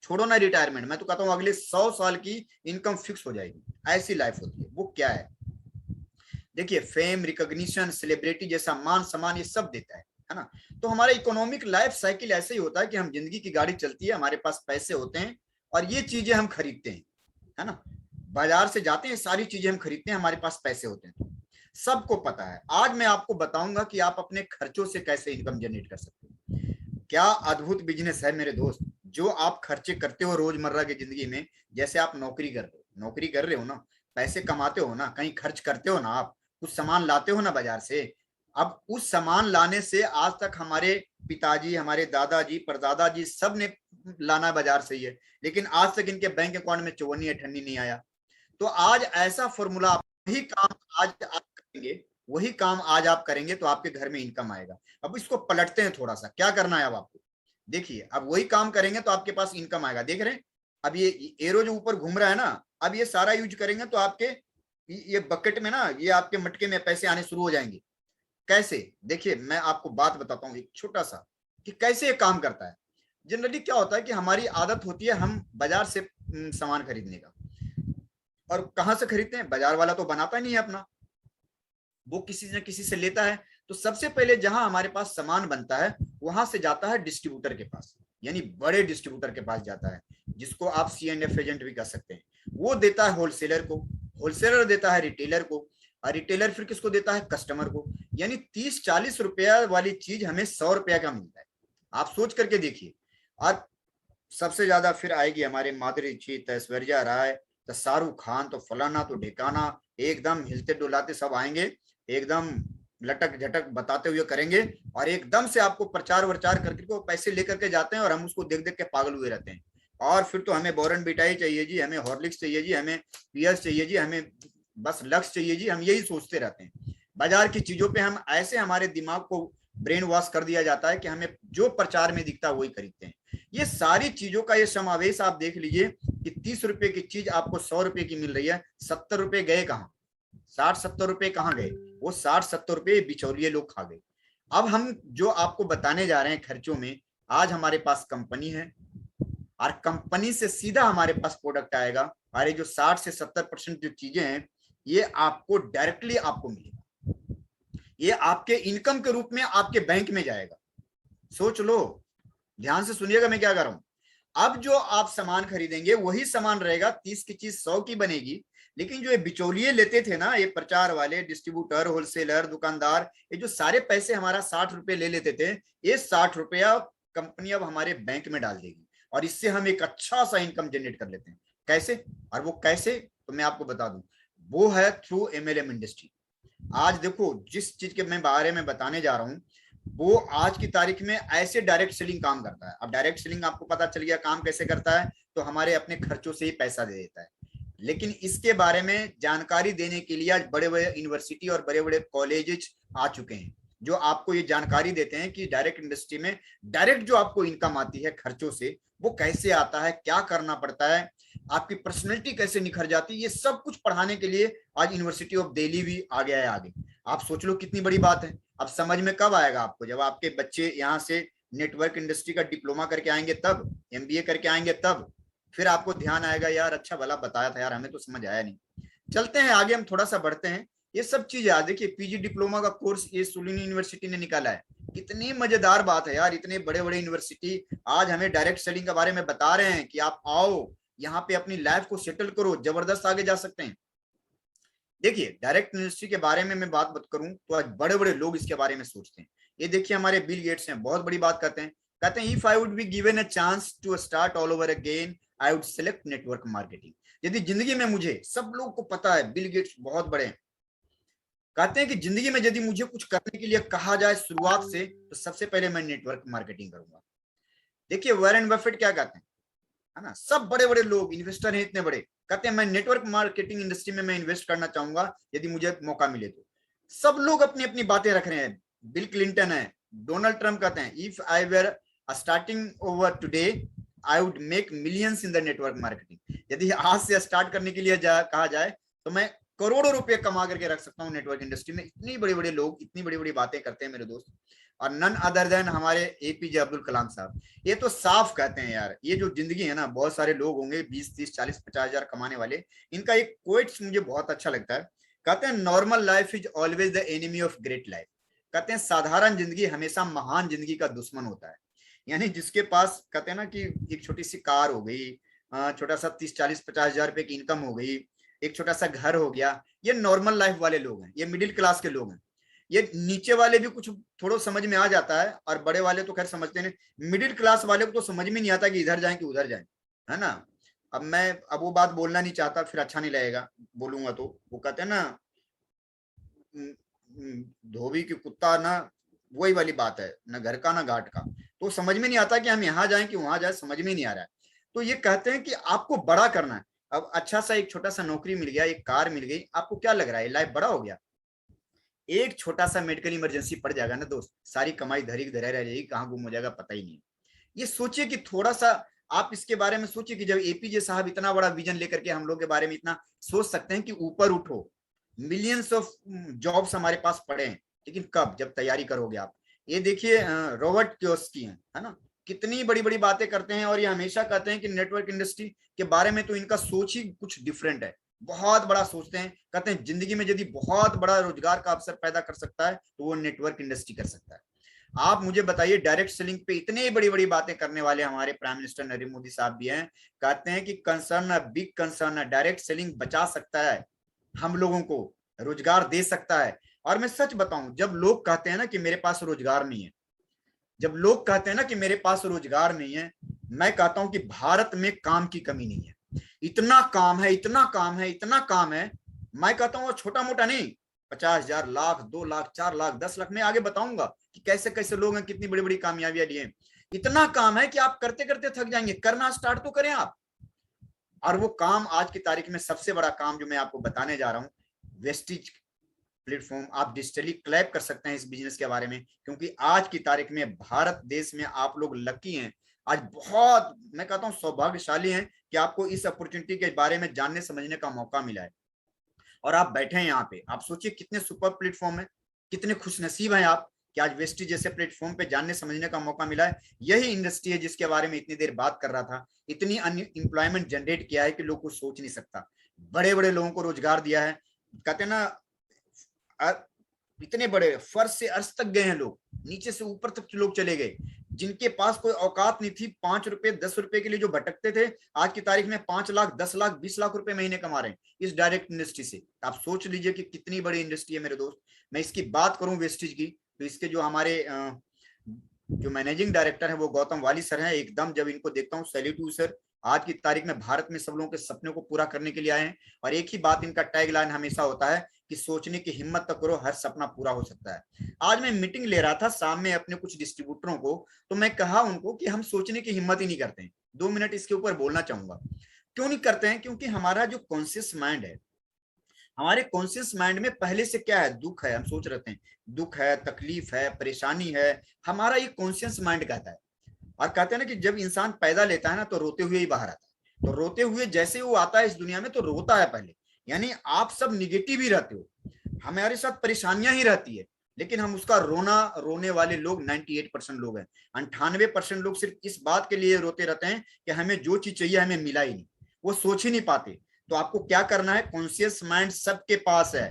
छोड़ो ना रिटायरमेंट, मैं तो कहता हूं अगले 100 साल की इनकम फिक्स हो जाएगी। ऐसी लाइफ होती है। वो क्या है? देखिए, फेम, रिकॉग्निशन, सेलिब्रिटी जैसा मान सम्मान ये सब देता है ना। तो हमारा इकोनॉमिक लाइफ साइकिल ऐसे ही होता है कि हम जिंदगी की गाड़ी चलती है, हमारे पास पैसे होते हैं और ये चीजें हम खरीदते हैं, है ना। बाजार से जाते हैं, सारी चीजें हम खरीदते हैं, हमारे पास पैसे होते हैं। सबको पता है। आज मैं आपको बताऊंगा कि आप अपने खर्चों से कैसे इनकम जनरेट कर सकते हैं। क्या अद्भुत बिजनेस है मेरे दोस्त, जो आप खर्चे करते हो रोजमर्रा की जिंदगी में। जैसे आप नौकरी कर रहे हो ना, पैसे कमाते हो ना, कहीं खर्च करते हो ना, आप कुछ सामान लाते हो ना बाजार से। अब उस सामान लाने से आज तक हमारे पिताजी, हमारे दादाजी, परदादा जी सब ने लाना बाजार से ही है, लेकिन आज तक इनके बैंक अकाउंट में चौवन्नी अठन्नी नहीं आया। तो आज ऐसा फॉर्मूला, वही काम आज आप करेंगे, वही काम आज आप करेंगे तो आपके घर में इनकम आएगा। अब इसको पलटते हैं थोड़ा सा, क्या करना है अब आपको। देखिए, अब वही काम करेंगे तो आपके पास इनकम आएगा। देख रहे हैं अब ये एरो जो ऊपर घूम रहा है ना, अब ये सारा यूज करेंगे तो आपके ये बकेट में ना, ये आपके मटके में पैसे आने शुरू हो जाएंगे। कैसे? देखिए मैं आपको बात बताता हूँ एक छोटा सा, कि कैसे ये काम करता है। जनरली क्या होता है कि हमारी आदत होती है हम बाजार से सामान खरीदने का, और कहां से खरीदते हैं? बाजार वाला तो बनाता नहीं है अपना, वो किसी न किसी से लेता है। तो सबसे पहले जहां हमारे पास सामान बनता है वहां से जाता है डिस्ट्रीब्यूटर के पास, यानी बड़े डिस्ट्रीब्यूटर के पास जाता है, जिसको आप C&F एजेंट भी कह सकते हैं। वो देता है होलसेलर को, होलसेलर देता है रिटेलर को, और रिटेलर फिर किसको देता है? कस्टमर को। यानी 30-40 रुपया वाली चीज हमें 100 रुपया का मिलता है। आप सोच करके देखिए। और सबसे ज्यादा फिर आएगी हमारे माधुरी दीक्षित, ऐश्वर्या राय, तो शाहरुख खान, तो फलाना तो ढिकाना, एकदम हिलते डुलाते सब आएंगे, एकदम लटक झटक बताते हुए करेंगे, और एकदम से आपको प्रचार वरचार करके वो पैसे लेकर के जाते हैं, और हम उसको देख देख के पागल हुए रहते हैं। और फिर तो हमें बॉर्नविटा ही चाहिए जी, हमें हॉर्लिक्स चाहिए जी, हमें पियर्स चाहिए जी, हमें बस लक्स चाहिए जी, हम यही सोचते रहते हैं। बाजार की चीजों पे हम ऐसे, हमारे दिमाग को ब्रेन वॉश कर दिया जाता है कि हमें जो प्रचार में दिखता है वही खरीदते हैं। ये सारी चीजों का ये समावेश आप देख लीजिए कि 30 रुपए की चीज आपको 100 रुपए की मिल रही है। 70 रुपए गए कहाँ? 60-70 रुपए कहाँ गए? वो 60-70 रुपए बिचौलिए लोग खा गए। अब हम जो आपको बताने जा रहे हैं खर्चों में, आज हमारे पास कंपनी है, और कंपनी से सीधा हमारे पास प्रोडक्ट आएगा, और ये जो 60 से 70% जो चीजें हैं ये आपको डायरेक्टली आपको मिलेगा, ये आपके इनकम के रूप में आपके बैंक में जाएगा। सोच लो, ध्यान से सुनिएगा मैं क्या कर रहा हूं। अब जो आप सामान खरीदेंगे वही सामान रहेगा, 30 की चीज 100 की बनेगी, लेकिन जो ये बिचौलिए लेते थे ना, ये प्रचार वाले, डिस्ट्रीब्यूटर, होलसेलर, दुकानदार, ये जो सारे पैसे हमारा 60 रुपए ले लेते थे, ये 60 रुपया कंपनी अब हमारे बैंक में डाल देगी, और इससे हम एक अच्छा सा इनकम जनरेट कर लेते हैं। कैसे? और वो कैसे, तो मैं आपको बता दूं, वो है थ्रू MLM इंडस्ट्री। आज देखो, जिस चीज के मैं बारे में बताने जा रहा हूं, वो आज की तारीख में ऐसे डायरेक्ट सेलिंग काम करता है। अब डायरेक्ट सेलिंग आपको पता चल गया काम कैसे करता है, तो हमारे अपने खर्चों से ही पैसा दे देता है। लेकिन इसके बारे में जानकारी देने के लिए आज बड़े बड़े यूनिवर्सिटी और बड़े बड़े कॉलेजेस आ चुके हैं, जो आपको ये जानकारी देते हैं कि डायरेक्ट इंडस्ट्री में डायरेक्ट जो आपको इनकम आती है खर्चों से, वो कैसे आता है, क्या करना पड़ता है, आपकी पर्सनैलिटी कैसे निखर जाती है, ये सब कुछ पढ़ाने के लिए आज यूनिवर्सिटी ऑफ दिल्ली भी आ गया है आगे। आप सोच लो कितनी बड़ी बात है। अब समझ में कब आएगा आपको? जब आपके बच्चे यहाँ से नेटवर्क इंडस्ट्री का डिप्लोमा करके आएंगे, तब MBA करके आएंगे, तब फिर आपको ध्यान आएगा, यार अच्छा भला बताया था यार, हमें तो समझ आया नहीं। चलते हैं आगे, हम थोड़ा सा बढ़ते हैं। ये सब चीजें आज देखिए, PG डिप्लोमा का कोर्स ये सुलिनी यूनिवर्सिटी ने निकाला है। कितनी मजेदार बात है यार, इतने बड़े बड़े यूनिवर्सिटी आज हमें डायरेक्ट सेलिंग के बारे में बता रहे हैं कि आप आओ यहाँ पे अपनी लाइफ को सेटल करो, जबरदस्त आगे जा सकते हैं। देखिए डायरेक्ट इन्वेस्टिंग के बारे में मैं बात करूं तो आज बड़े बड़े लोग इसके बारे में सोचते हैं। ये देखिए हमारे बिल गेट्स हैं, बहुत बड़ी बात कहते हैं if I would be given a chance to start all over again I would select network marketing. यदि जिंदगी में मुझे, सब लोग को पता है बिल गेट्स बहुत बड़े हैं, कहते हैं कि जिंदगी में यदि मुझे कुछ करने के लिए कहा जाए शुरुआत से, तो सबसे पहले मैं नेटवर्क मार्केटिंग करूंगा। देखिए वॉरेन बफेट क्या कहते हैं, है ना, सब बड़े बड़े लोग इन्वेस्टर हैं इतने बड़े, कहते हैं मैं नेटवर्क मार्केटिंग इंडस्ट्री में मैं इन्वेस्ट करना चाहूंगा यदि मुझे मौका मिले तो। सब लोग अपनी अपनी बातें रख रहे हैं। बिल क्लिंटन है, डोनाल्ड ट्रंप कहते हैं if I were starting over today I would make millions in the network marketing. यदि आज से स्टार्ट करने के लिए कहा जाए तो मैं करोड़ों रुपए कमा करके रख सकता हूँ नेटवर्क इंडस्ट्री में। इतनी बड़ी बड़ी लोग इतनी बड़ी बड़ी बातें करते हैं मेरे दोस्त, और नन अदर देन हमारे एपीजे अब्दुल कलाम साहब। ये तो साफ कहते हैं यार, ये जो जिंदगी है ना, बहुत सारे लोग होंगे 20, 30, 40, 50 हजार कमाने वाले, इनका एक कोट्स मुझे बहुत अच्छा लगता है। कहते हैं normal life is always the enemy of great life. कहते हैं साधारण जिंदगी हमेशा महान जिंदगी का दुश्मन होता है। यानी जिसके पास, कहते हैं ना कि एक छोटी सी कार हो गई, छोटा सा 30, 40, 50 हजार रुपए की इनकम हो गई, एक छोटा सा घर हो गया, ये नॉर्मल लाइफ वाले लोग हैं, ये मिडिल क्लास के लोग हैं। ये नीचे वाले भी कुछ थोड़ा समझ में आ जाता है, और बड़े वाले तो खैर समझते नहीं। मिडिल क्लास वाले को तो समझ में नहीं आता कि इधर जाए कि उधर जाए, है ना। अब वो बात बोलना नहीं चाहता, फिर अच्छा नहीं लगेगा बोलूंगा तो। वो कहते हैं ना धोबी की कुत्ता ना, वही वाली बात है, ना घर का ना घाट का। तो समझ में नहीं आता कि हम यहाँ जाएं कि वहां जाए, समझ में नहीं आ रहा है। तो ये कहते हैं कि आपको बड़ा करना है। अब अच्छा सा एक छोटा सा नौकरी मिल गया, एक कार मिल गई, आपको क्या लग रहा है लाइफ बड़ा हो गया? एक छोटा सा मेडिकल इमरजेंसी पड़ जाएगा ना दोस्त, सारी कमाई धरी धरे रह जाएगी, कहाँ गुम हो जाएगा पता ही नहीं। ये सोचिए कि थोड़ा सा आप इसके बारे में सोचिए कि जब एपीजे साहब इतना बड़ा विजन लेकर के हम लोग के बारे में इतना सोच सकते हैं कि ऊपर उठो, मिलियंस ऑफ जॉब्स हमारे पास पड़े हैं, लेकिन कब? जब तैयारी करोगे आप। ये देखिए रॉबर्ट कियोस्की है ना, कितनी बड़ी बड़ी बातें करते हैं, और ये हमेशा कहते हैं कि नेटवर्क इंडस्ट्री के बारे में तो इनका सोच ही कुछ डिफरेंट है, बहुत बड़ा सोचते हैं। कहते हैं जिंदगी में यदि बहुत बड़ा रोजगार का अवसर पैदा कर सकता है तो वो नेटवर्क इंडस्ट्री कर सकता है। आप मुझे बताइए, डायरेक्ट सेलिंग पे इतनी बड़ी बड़ी बातें करने वाले हमारे प्राइम मिनिस्टर नरेंद्र मोदी साहब भी हैं, कहते हैं कि कंसर्न है, बिग कंसर्न है, डायरेक्ट सेलिंग बचा सकता है हम लोगों को, रोजगार दे सकता है। और मैं सच बताऊं, जब लोग कहते हैं ना कि मेरे पास रोजगार नहीं है, जब लोग कहते हैं ना कि मेरे पास रोजगार नहीं है, मैं कहता हूं कि भारत में काम की कमी नहीं है। इतना काम है, इतना काम है, इतना काम है। मैं कहता हूँ छोटा मोटा नहीं, 50,000, लाख, 2 लाख, 4 लाख, 10 लाख, मैं आगे बताऊंगा कि कैसे कैसे लोग हैं, कितनी बड़ी बड़ी कामयाबियां लिए। इतना काम है कि आप करते करते थक जाएंगे, करना स्टार्ट तो करें आप। और वो काम आज की तारीख में सबसे बड़ा काम जो मैं आपको बताने जा रहा हूँ, वेस्टिज प्लेटफॉर्म। आप डिजिटली क्लैप कर सकते हैं इस बिजनेस के बारे में, क्योंकि आज की तारीख में भारत देश में आप लोग लकी हैं, आज बहुत, मैं कहता हूं सौभाग्यशाली हैं कि आपको इस अपॉर्चुनिटी के बारे में जानने समझने का मौका मिला है, और आप बैठे हैं यहाँ पे। आप सोचिए कितने सुपर प्लेटफॉर्म है, कितने खुशनसीब हैं आप कि आज वेस्टिज जैसे प्लेटफॉर्म पे जानने समझने का मौका मिला है। यही इंडस्ट्री है जिसके बारे में इतनी देर बात कर रहा था, इतनी अनएम्प्लॉयमेंट जनरेट किया है कि लोग कुछ सोच नहीं सकता, बड़े बड़े लोगों को रोजगार दिया है। कहते हैं ना इतने बड़े फर्श से अर्श तक गए हैं लोग, नीचे से ऊपर तक लोग चले गए, जिनके पास कोई औकात नहीं थी, 5 रुपए 10 रुपए के लिए जो भटकते थे, आज की तारीख में 5 लाख 10 लाख 20 लाख रुपए महीने कमा रहे हैं इस डायरेक्ट इंडस्ट्री से। आप सोच लीजिए कि कितनी बड़ी इंडस्ट्री है मेरे दोस्त। मैं इसकी बात करूं वेस्टिज की, तो इसके जो हमारे जो मैनेजिंग डायरेक्टर है वो गौतम वाली सर हैं। एकदम जब इनको देखता हूँ सैल्यूट टू सर, आज की तारीख में भारत में सब लोगों के सपनों को पूरा करने के लिए आए हैं। और एक ही बात इनका टैग लाइन हमेशा होता है कि सोचने की हिम्मत तो करो, हर सपना पूरा हो सकता है। आज मैं मीटिंग ले रहा था शाम में अपने कुछ डिस्ट्रीब्यूटरों को, तो मैं कहा उनको कि हम सोचने की हिम्मत ही नहीं करते हैं। 2 मिनट इसके ऊपर बोलना चाहूंगा, क्यों नहीं करते हैं? क्योंकि हमारा जो कॉन्शियस माइंड है, हमारे कॉन्शियस माइंड में पहले से क्या है, दुख है। हम सोच रहे हैं दुख है, तकलीफ है, परेशानी है, हमारा ये कॉन्शियस माइंड कहता है। और कहते हैं ना कि जब इंसान पैदा लेता है ना तो रोते हुए ही बाहर आता है, तो रोते हुए जैसे वो आता है इस दुनिया में तो रोता है पहले। यानी आप सब निगेटिव ही रहते हो, हमारे साथ परेशानियां ही रहती है, लेकिन हम उसका रोने वाले लोग 98% लोग हैं। 98% लोग सिर्फ इस बात के लिए रोते रहते हैं कि हमें जो चीज चाहिए हमें मिला ही नहीं, वो सोच ही नहीं पाते। तो आपको क्या करना है, कॉन्शियस माइंड सबके पास है।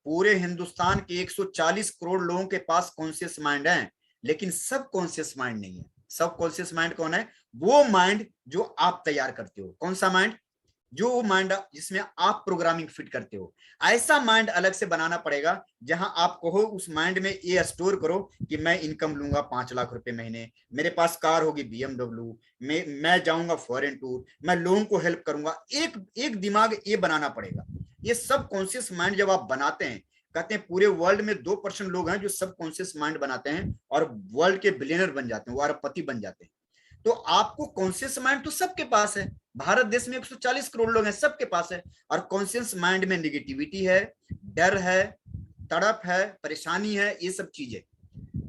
पूरे हिंदुस्तान के 140 करोड़ लोगों के पास कॉन्शियस माइंड है, लेकिन सब कॉन्शियस माइंड नहीं है। सब कॉन्शियस माइंड कौन है? वो माइंड जो आप तैयार करते हो। कौन सा माइंड? जो वो माइंड जिसमें आप प्रोग्रामिंग फिट करते हो, ऐसा माइंड अलग से बनाना पड़ेगा जहां आप कहो उस माइंड में ये स्टोर करो कि मैं इनकम लूंगा 5 लाख रुपए महीने, मेरे पास कार होगी BMW, मैं जाऊंगा फॉरेन टूर, मैं लोगों को हेल्प करूंगा। एक एक दिमाग ये बनाना पड़ेगा। ये सब कॉन्शियस माइंड जब आप बनाते हैं, कहते हैं पूरे वर्ल्ड में 2% लोग हैं जो सब कॉन्शियस माइंड बनाते हैं और वर्ल्ड के बिलियनर बन जाते हैं, वो अरबपति बन जाते हैं। तो आपको कॉन्शियस माइंड तो सबके पास है, भारत देश में 140 करोड़ लोग हैं, सबके पास है। और कॉन्शियस माइंड में निगेटिविटी है, डर है, तड़प है, परेशानी है, ये सब चीजें।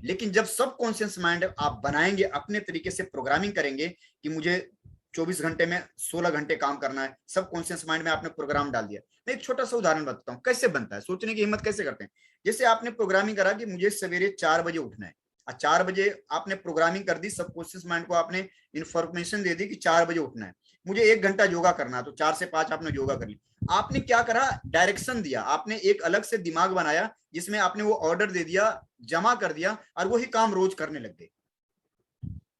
लेकिन जब सब कॉन्शियस माइंड आप बनाएंगे, अपने तरीके से प्रोग्रामिंग करेंगे कि मुझे 24 घंटे में 16 घंटे काम करना है, सब कॉन्शियस माइंड में आपने प्रोग्राम डाल दिया। मैं एक छोटा सा उदाहरण बताता हूँ कैसे बनता है, सोचने की हिम्मत कैसे करते हैं। जैसे आपने प्रोग्रामिंग करा कि मुझे सवेरे 4 बजे उठना है, 4 बजे आपने प्रोग्रामिंग कर दी, सबकॉन्शियस माइंड को आपने इंफॉर्मेशन दे दी कि 4 बजे उठना है, मुझे 1 घंटा योगा करना है, तो 4 से 5 आपने योगा कर ली। आपने क्या करा, डायरेक्शन दिया, आपने एक अलग से दिमाग बनाया जिसमें आपने वो ऑर्डर दे दिया, जमा कर दिया और वही काम रोज करने लग गए।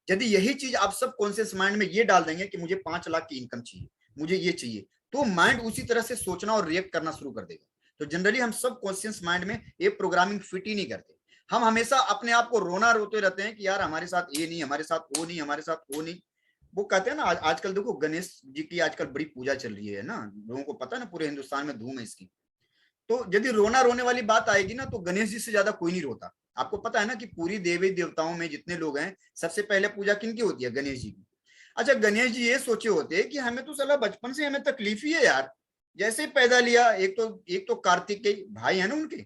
यदि यही चीज आप सब कॉन्शियस माइंड में ये डाल देंगे कि मुझे 5 लाख की इनकम चाहिए, मुझे ये चाहिए, तो माइंड उसी तरह से सोचना और रिएक्ट करना शुरू कर देगा। तो जनरली हम सब कॉन्शियस माइंड में ये प्रोग्रामिंग फिट ही नहीं करते। हम हमेशा अपने आप को रोना रोते रहते हैं कि यार हमारे साथ ये नहीं, हमारे साथ वो नहीं, हमारे साथ वो नहीं। वो कहते हैं ना, आजकल देखो गणेश जी की आजकल बड़ी पूजा चल रही है ना, लोगों को पता है ना, पूरे हिंदुस्तान में धूम है इसकी। तो यदि रोना रोने वाली बात आएगी ना, तो गणेश जी से ज्यादा कोई नहीं रोता। आपको पता है ना कि पूरी देवी देवताओं में जितने लोग हैं, सबसे पहले पूजा किनकी होती है, गणेश जी की। अच्छा, गणेश जी ये सोचे होते हैं कि हमें तो साला बचपन से हमें तकलीफ ही है यार, जैसे ही पैदा लिया, एक तो कार्तिकेय भाई है ना उनके,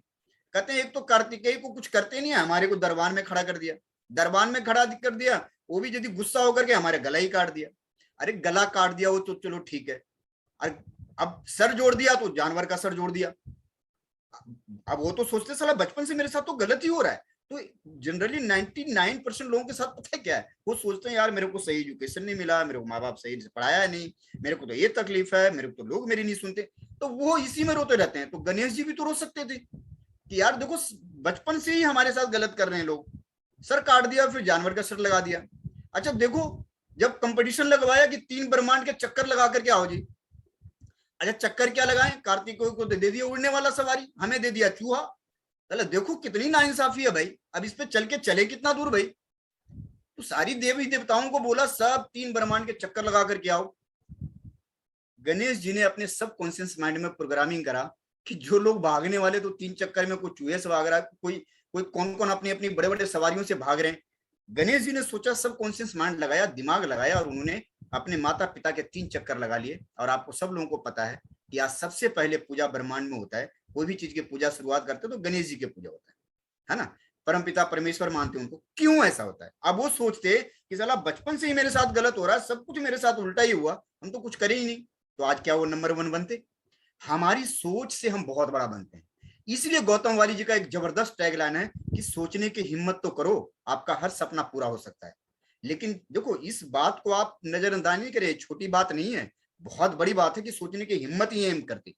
कहते हैं एक तो कार्तिकेय को कुछ करते नहीं है, हमारे को दरबार में खड़ा कर दिया, दरबार में खड़ा कर दिया, वो भी यदि गुस्सा होकर के हमारे गला ही काट दिया। अरे गला काट दिया वो तो चलो ठीक है, अब सर जोड़ दिया तो जानवर का सर जोड़ दिया। अब वो तो सोचते साला बचपन से मेरे साथ तो गलत ही हो रहा है। तो जनरली 99% लोगों के साथ पता है क्या है, वो सोचते हैं यार मेरे को सही एजुकेशन नहीं मिला, मेरे को माँ बाप सही से पढ़ाया नहीं, मेरे को तो ये तकलीफ है, मेरे को तो लोग मेरी नहीं सुनते, तो वो इसी में रोते रहते हैं। तो गणेश जी भी तो रो सकते थे कि यार देखो बचपन से ही हमारे साथ गलत कर रहे हैं लोग, सर काट दिया फिर जानवर का सर लगा दिया। अच्छा देखो, जब कंपटीशन लगवाया कि 3 ब्रह्मांड के चक्कर लगा करके आओ जी, अच्छा चक्कर क्या लगाए, कार्तिक को दे दिया उड़ने वाला सवारी, हमें दे दिया चूहा। चलो देखो कितनी नाइंसाफी है भाई, अब इस पे चल के चले कितना दूर भाई। तो सारी देवी देवताओं को बोला सब 3 ब्रह्मांड के चक्कर लगा करके आओ। गणेश जी ने अपने सब कॉन्शियस माइंड में प्रोग्रामिंग करा कि जो लोग भागने वाले तो 3 चक्कर में, कोई चूहे से भाग रहा है, कोई कौन कौन अपनी अपनी बड़े बड़े सवारियों से भाग रहे हैं। गणेश जी ने सोचा, सब कॉन्शियस माइंड लगाया, दिमाग लगाया, और उन्होंने अपने माता पिता के 3 चक्कर लगा लिए। और आपको सब लोगों को पता है कि आज सबसे पहले पूजा ब्रह्मांड में होता है, कोई भी चीज की पूजा शुरुआत करते तो गणेश जी की पूजा होता है ना, परम पिता परमेश्वर मानते हैं उनको। क्यों ऐसा होता है, अब वो सोचते कि साला बचपन से ही मेरे साथ गलत हो रहा है, सब कुछ मेरे साथ उल्टा ही हुआ, हम तो कुछ करे ही नहीं, तो आज क्या वो नंबर 1 बनते। हमारी सोच से हम बहुत बड़ा बनते हैं। इसलिए गौतम वाली जी का एक जबरदस्त टैगलाइन है कि सोचने की हिम्मत तो करो, आपका हर सपना पूरा हो सकता है। लेकिन देखो इस बात को आप नजरअंदाज नहीं करें, छोटी बात नहीं है, बहुत बड़ी बात है कि सोचने की हिम्मत ही हम करते,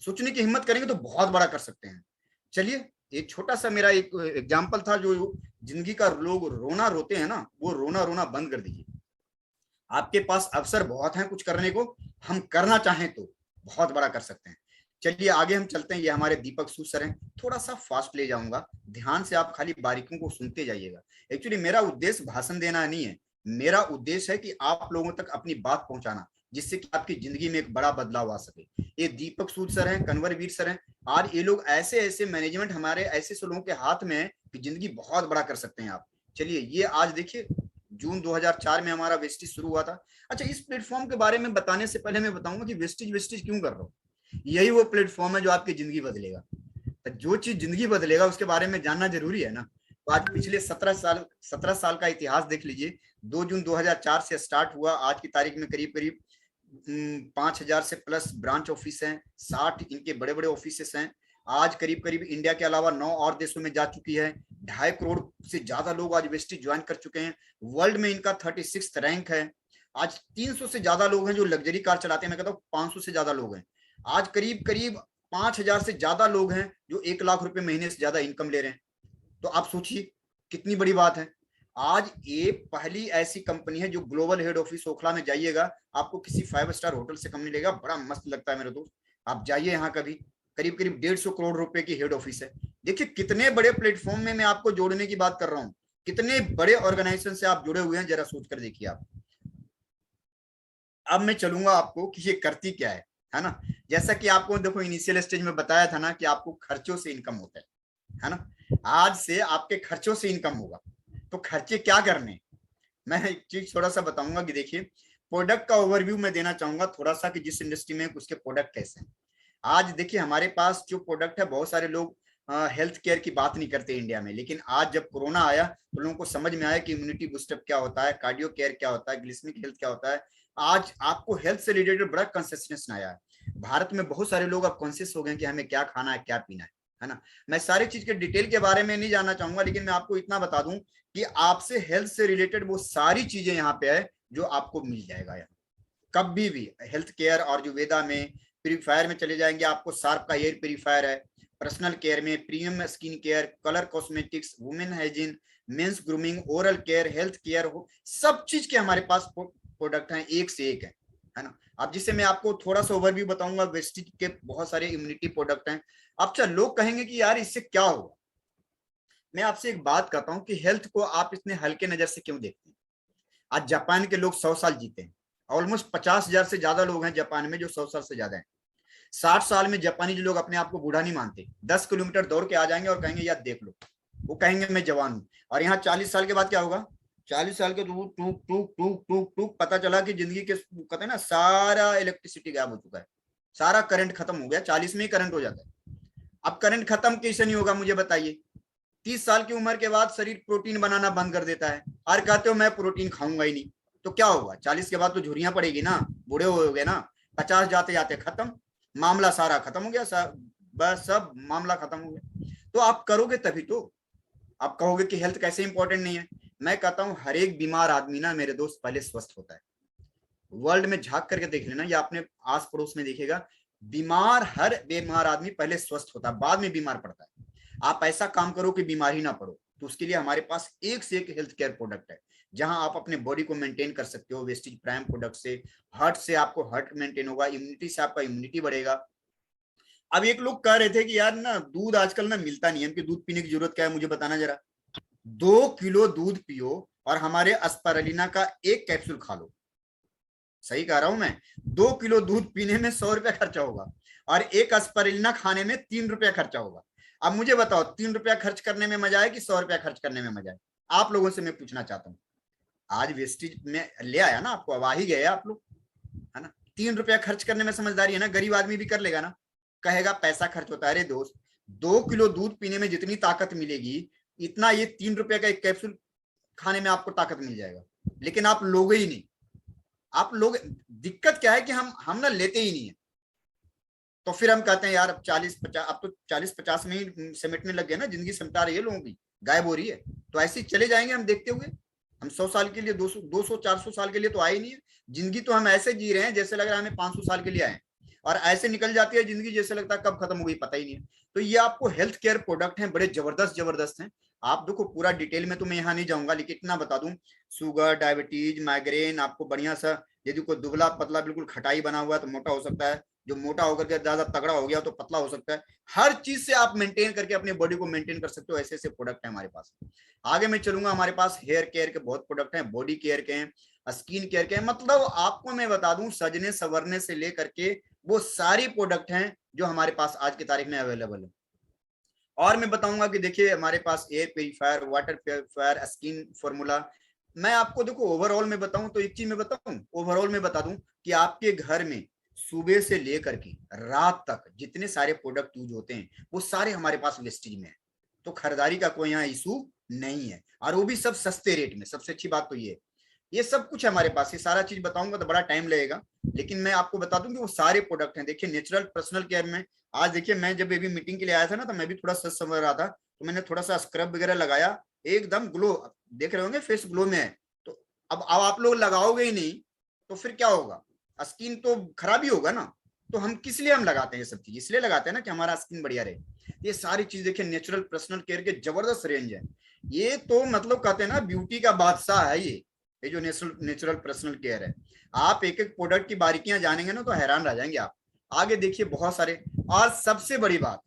सोचने की हिम्मत करेंगे तो बहुत बड़ा कर सकते हैं। चलिए एक छोटा सा मेरा एक एग्जाम्पल था, जो जिंदगी का लोग रोना रोते हैं ना, वो रोना रोना बंद कर दीजिए। आपके पास अवसर बहुत हैं कुछ करने को, हम करना चाहें तो बहुत बड़ा कर सकते हैं। चलिए आगे हम चलते हैं। ये हमारे दीपक सूद सर हैं, थोड़ा सा फास्ट ले जाऊंगा, ध्यान से आप खाली बारीकियों को सुनते जाइएगा। एक्चुअली मेरा उद्देश्य भाषण देना नहीं है, मेरा उद्देश्य है कि आप लोगों तक अपनी बात पहुंचाना, जिससे कि आपकी जिंदगी में एक बड़ा बदलाव आ सके। ये दीपक सूद सर हैं, कन्वरवीर सर हैं, और ये लोग ऐसे ऐसे मैनेजमेंट हमारे ऐसे लोगों के हाथ में है कि जिंदगी बहुत बड़ा कर सकते हैं आप। चलिए ये आज देखिए, जून 2004 में हमारा वेस्टिज शुरू हुआ था। अच्छा, इस प्लेटफॉर्म के बारे में बताने से पहले मैं बताऊंगा कि वेस्टिज क्यों कर रहा हूँ। यही वो प्लेटफॉर्म है जो आपकी जिंदगी बदलेगा। तो जो चीज जिंदगी बदलेगा उसके बारे में जानना जरूरी है ना। तो आज पिछले 17 साल का इतिहास देख लीजिए। 2 जून 2004 से स्टार्ट हुआ, आज की तारीख में करीब करीब 5000 से प्लस ब्रांच ऑफिस हैं, 60 इनके बड़े बड़े ऑफिस हैं। आज करीब करीब इंडिया के अलावा 9 और देशों में जा चुकी है। 2.5 करोड़ से ज्यादा लोग आज वेस्टिज ज्वाइन कर चुके हैं। वर्ल्ड में इनका 36 रैंक है। आज 300 से ज्यादा लोग हैं जो लग्जरी कार चलाते हैं, मैं कहता हूँ 500 से ज्यादा लोग हैं। आज करीब करीब 5000 से ज्यादा लोग हैं जो 1 लाख रुपए महीने से ज्यादा इनकम ले रहे हैं। तो आप सोचिए कितनी बड़ी बात है। आज ये पहली ऐसी कंपनी है जो ग्लोबल हेड ऑफिस ओखला में जाइएगा, आपको किसी 5 स्टार होटल से कम नहीं लेगा, बड़ा मस्त लगता है मेरे दोस्त। आप जाइए यहाँ कभी, करीब करीब 150 करोड़ रुपए की हेड ऑफिस है। देखिए कितने बड़े प्लेटफॉर्म में मैं आपको जोड़ने की बात कर रहा हूँ, कितने बड़े ऑर्गेनाइजेशन से आप जुड़े हुए हैं, जरा सोच कर देखिए आप। अब मैं चलूंगा आपको कि ये करती क्या है ना। जैसा कि आपको देखो इनिशियल स्टेज में बताया था ना कि आपको खर्चों से इनकम होता है ना। आज से आपके खर्चों से इनकम होगा, तो खर्चे क्या करने, मैं एक चीज थोड़ा सा बताऊंगा कि देखिए प्रोडक्ट का ओवरव्यू मैं देना चाहूंगा थोड़ा सा कि जिस इंडस्ट्री में उसके प्रोडक्ट कैसे हैं। आज देखिए हमारे पास जो प्रोडक्ट है, बहुत सारे लोग हेल्थ केयर की बात नहीं करते इंडिया में, लेकिन आज जब कोरोना आया तो लोगों को समझ में आया कि इम्यूनिटी बूस्टअप क्या होता है, कार्डियो केयर क्या होता है, ग्लिसमिक हेल्थ क्या होता है। आज आपको हेल्थ से रिलेटेड बड़ा कॉन्शियसनेस आया है। भारत में बहुत सारे लोग अब कॉन्शियस हो गए कि हमें क्या खाना है, क्या पीना है ना। मैं सारी चीज के डिटेल के बारे में नहीं जानना चाहूंगा, लेकिन मैं आपको इतना बता दूं कि आपसे हेल्थ से रिलेटेड वो सारी चीजें यहाँ पे है जो आपको मिल जाएगा यहाँ कभी भी। हेल्थ केयर और जो वेदा में प्यूरीफायर में चले जाएंगे, आपको शार्प का एयर प्यूरीफायर है। पर्सनल केयर में premium skin care, colour cosmetics, women hygiene, mains grooming, oral care, health care हो, सब चीज के हमारे पास प्रोडक्ट हैं, एक से एक है ना। अब जिससे मैं आपको थोड़ा सा ओवरव्यू बताऊंगा, वेस्टिज के बहुत सारे इम्यूनिटी प्रोडक्ट हैं। अब अच्छा लोग कहेंगे कि यार इससे क्या होगा, मैं आपसे एक बात कहता हूं कि हेल्थ को आप इतने हल्के नजर से क्यों देखते हैं। आज जापान के लोग 100 साल जीते हैं, ऑलमोस्ट 50,000 से ज्यादा लोग हैं जापान में जो 100 साल से ज्यादा हैं। 60 साल में जापानी जो लोग अपने आप को बूढ़ा नहीं मानते, 10 किलोमीटर दौड़ के आ जाएंगे और कहेंगे यार देख लो, वो कहेंगे मैं जवान हूं। और यहाँ 40 साल के बाद क्या होगा, 40 साल के टूक टूक टूक टूक टूक टूक पता चला कि जिंदगी के कहते हैं ना सारा इलेक्ट्रिसिटी गायब हो चुका है, सारा करंट खत्म हो गया, 40 में ही करंट हो जाता है। अब करंट खत्म कैसे नहीं होगा मुझे बताइए। 30 साल की उम्र के बाद शरीर प्रोटीन बनाना बंद कर देता है, और कहते हो मैं प्रोटीन खाऊंगा ही नहीं, तो क्या होगा, 40 के बाद तो झुर्रियां पड़ेगी ना, बूढ़े हो गए ना। 50 जाते जाते खत्म, मामला सारा खत्म हो गया, बस सब मामला खत्म हो गया। तो आप करोगे तभी तो, आप कहोगे कि हेल्थ कैसे इंपॉर्टेंट नहीं है। मैं कहता हूं हर एक बीमार आदमी ना मेरे दोस्त पहले स्वस्थ होता है। वर्ल्ड में झांक करके देख लेना या अपने आस पड़ोस में देखेगा, हर बीमार आदमी पहले स्वस्थ होता है, बाद में बीमार पड़ता है। आप ऐसा काम करो कि बीमार ही ना पड़ो, तो उसके लिए हमारे पास एक से एक हेल्थ केयर प्रोडक्ट है, जहां आप अपने बॉडी को मेंटेन कर सकते हो। वेस्टिज प्राइम प्रोडक्ट से हार्ट से आपको हार्ट मेंटेन होगा, इम्यूनिटी से आपका इम्यूनिटी बढ़ेगा। अब एक लोग कह रहे थे कि यार ना दूध आजकल ना मिलता नहीं है, हमको दूध पीने की जरूरत क्या है, मुझे बताना जरा। 2 किलो दूध पियो और हमारे अस्परुलिना का एक कैप्सूल खा लो, सही कह रहा हूं मैं। 2 किलो दूध पीने में 100 रुपया खर्चा होगा और एक अस्परुलिना खाने में 3 रुपया खर्चा होगा। अब मुझे बताओ 3 रुपया खर्च करने में मजा है कि 100 रुपया खर्च करने में मजा है। आप लोगों से मैं पूछना चाहता हूँ, आज वेस्टिज में ले आया ना आपको, अब आ ही गए आप लोग, है ना। 3 रुपया खर्च करने में समझदारी है ना, गरीब आदमी भी कर लेगा ना, कहेगा पैसा खर्च होता है। अरे दोस्त 2 किलो दूध पीने में जितनी ताकत मिलेगी, इतना ये 3 रुपये का एक कैप्सूल खाने में आपको ताकत मिल जाएगा, लेकिन आप लोगे ही नहीं। आप लोग, दिक्कत क्या है कि हम ना लेते ही नहीं है। तो फिर हम कहते हैं यार अब 40-50, अब तो 40-50 में ही समेटने लग गए ना, जिंदगी समटा रही है लोगों की, गायब हो रही है। तो ऐसे ही चले जाएंगे हम देखते हुए, हम 100 साल के लिए 200-400 साल के लिए तो आए ही नहीं है। जिंदगी तो हम ऐसे जी रहे हैं जैसे लग रहा है हमें 500 साल के लिए आए, और ऐसे निकल जाती है जिंदगी जैसे लगता है कब खत्म हो गई पता ही नहीं है। तो ये आपको हेल्थ केयर प्रोडक्ट हैं, बड़े जबरदस्त हैं। आप देखो पूरा डिटेल में तो मैं यहाँ नहीं जाऊंगा, लेकिन इतना बता दूं, शुगर, डायबिटीज, माइग्रेन, आपको बढ़िया सा, यदि कोई दुबला पतला बिल्कुल खटाई बना हुआ है तो मोटा हो सकता है, जो मोटा होकर के ज्यादा तगड़ा हो गया तो पतला हो सकता है। हर चीज से आप मेंटेन करके अपने बॉडी को मेंटेन कर सकते हो, ऐसे ऐसे प्रोडक्ट है हमारे पास। आगे मैं चलूंगा, हमारे पास हेयर केयर के बहुत प्रोडक्ट हैं, बॉडी केयर के हैं, स्किन केयर के हैं। मतलब आपको मैं बता दूं सजने संवरने से लेकर के वो सारी प्रोडक्ट हैं जो हमारे पास आज की तारीख में अवेलेबल है। और मैं बताऊंगा कि देखिए हमारे पास air purifier, water purifier, skin formula. मैं आपको देखो ओवरऑल में बताऊं तो एक चीज मैं बताऊं, ओवरऑल में बता दूं कि आपके घर में सुबह से लेकर के रात तक जितने सारे प्रोडक्ट यूज होते हैं वो सारे हमारे पास वेस्टिज में है। तो खरीदारी का कोई यहाँ इशू नहीं है, और वो भी सब सस्ते रेट में। सबसे अच्छी बात तो ये सब कुछ हमारे पास। ये सारा चीज बताऊंगा तो बड़ा टाइम लगेगा, लेकिन मैं आपको बता दूं कि वो सारे प्रोडक्ट हैं। देखिए नेचुरल पर्सनल केयर में, आज देखिए मैं जब अभी मीटिंग के लिए आया था ना, तो मैं भी थोड़ा सच समझ रहा था, तो मैंने थोड़ा सा स्क्रब वगैरह लगाया, एकदम ग्लो, देख रहे होंगे फेस ग्लो में है। तो अब आप लोग लगाओगे ही नहीं तो फिर क्या होगा, स्किन तो खराब ही होगा ना। तो हम किस लिए हम लगाते हैं ये सब चीज? इसलिए लगाते हैं ना कि हमारा स्किन बढ़िया रहे। ये सारी चीज देखिए नेचुरल पर्सनल केयर के जबरदस्त रेंज है। ये तो मतलब कहते हैं ना ब्यूटी का बादशाह है ये जो नेचुरल पर्सनल केयर है। आप एक एक प्रोडक्ट की बारीकियां जानेंगे ना तो हैरान रह जाएंगे आप। आगे देखिए बहुत सारे। और सबसे बड़ी बात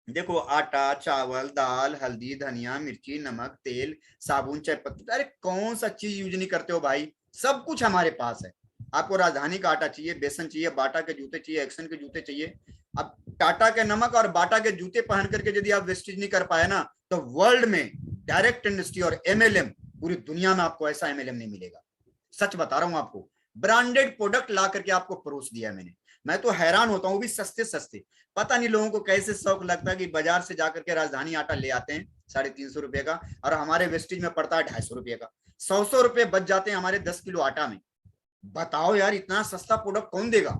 देखो, आटा, चावल, दाल, हल्दी, धनिया, मिर्ची, नमक, तेल, साबुन, चाय पत्ती, अरे कौन सा चीज यूज नहीं करते हो भाई? सब कुछ हमारे पास है। आपको राजधानी का आटा चाहिए, बेसन चाहिए, बाटा के जूते चाहिए, एक्शन के जूते चाहिए। अब टाटा के नमक और बाटा के जूते पहन करके यदि आप वेस्टेज नहीं कर पाए ना, तो वर्ल्ड में डायरेक्ट इंडस्ट्री और एमएलएम, पूरी दुनिया में आपको ऐसा एमएलएम नहीं मिलेगा। सच बता रहा हूं आपको, ब्रांडेड प्रोडक्ट ला करके आपको परोस दिया मैंने। मैं तो हैरान होता हूँ, भी सस्ते सस्ते। पता नहीं लोगों को कैसे शौक लगता है कि बाजार से जाकर के राजधानी आटा ले आते हैं 350 रुपए का, और हमारे वेस्टेज में पड़ता है 250 रुपए का। 100 रुपए बच जाते हैं हमारे 10 किलो आटा में। बताओ यार, इतना सस्ता प्रोडक्ट कौन देगा?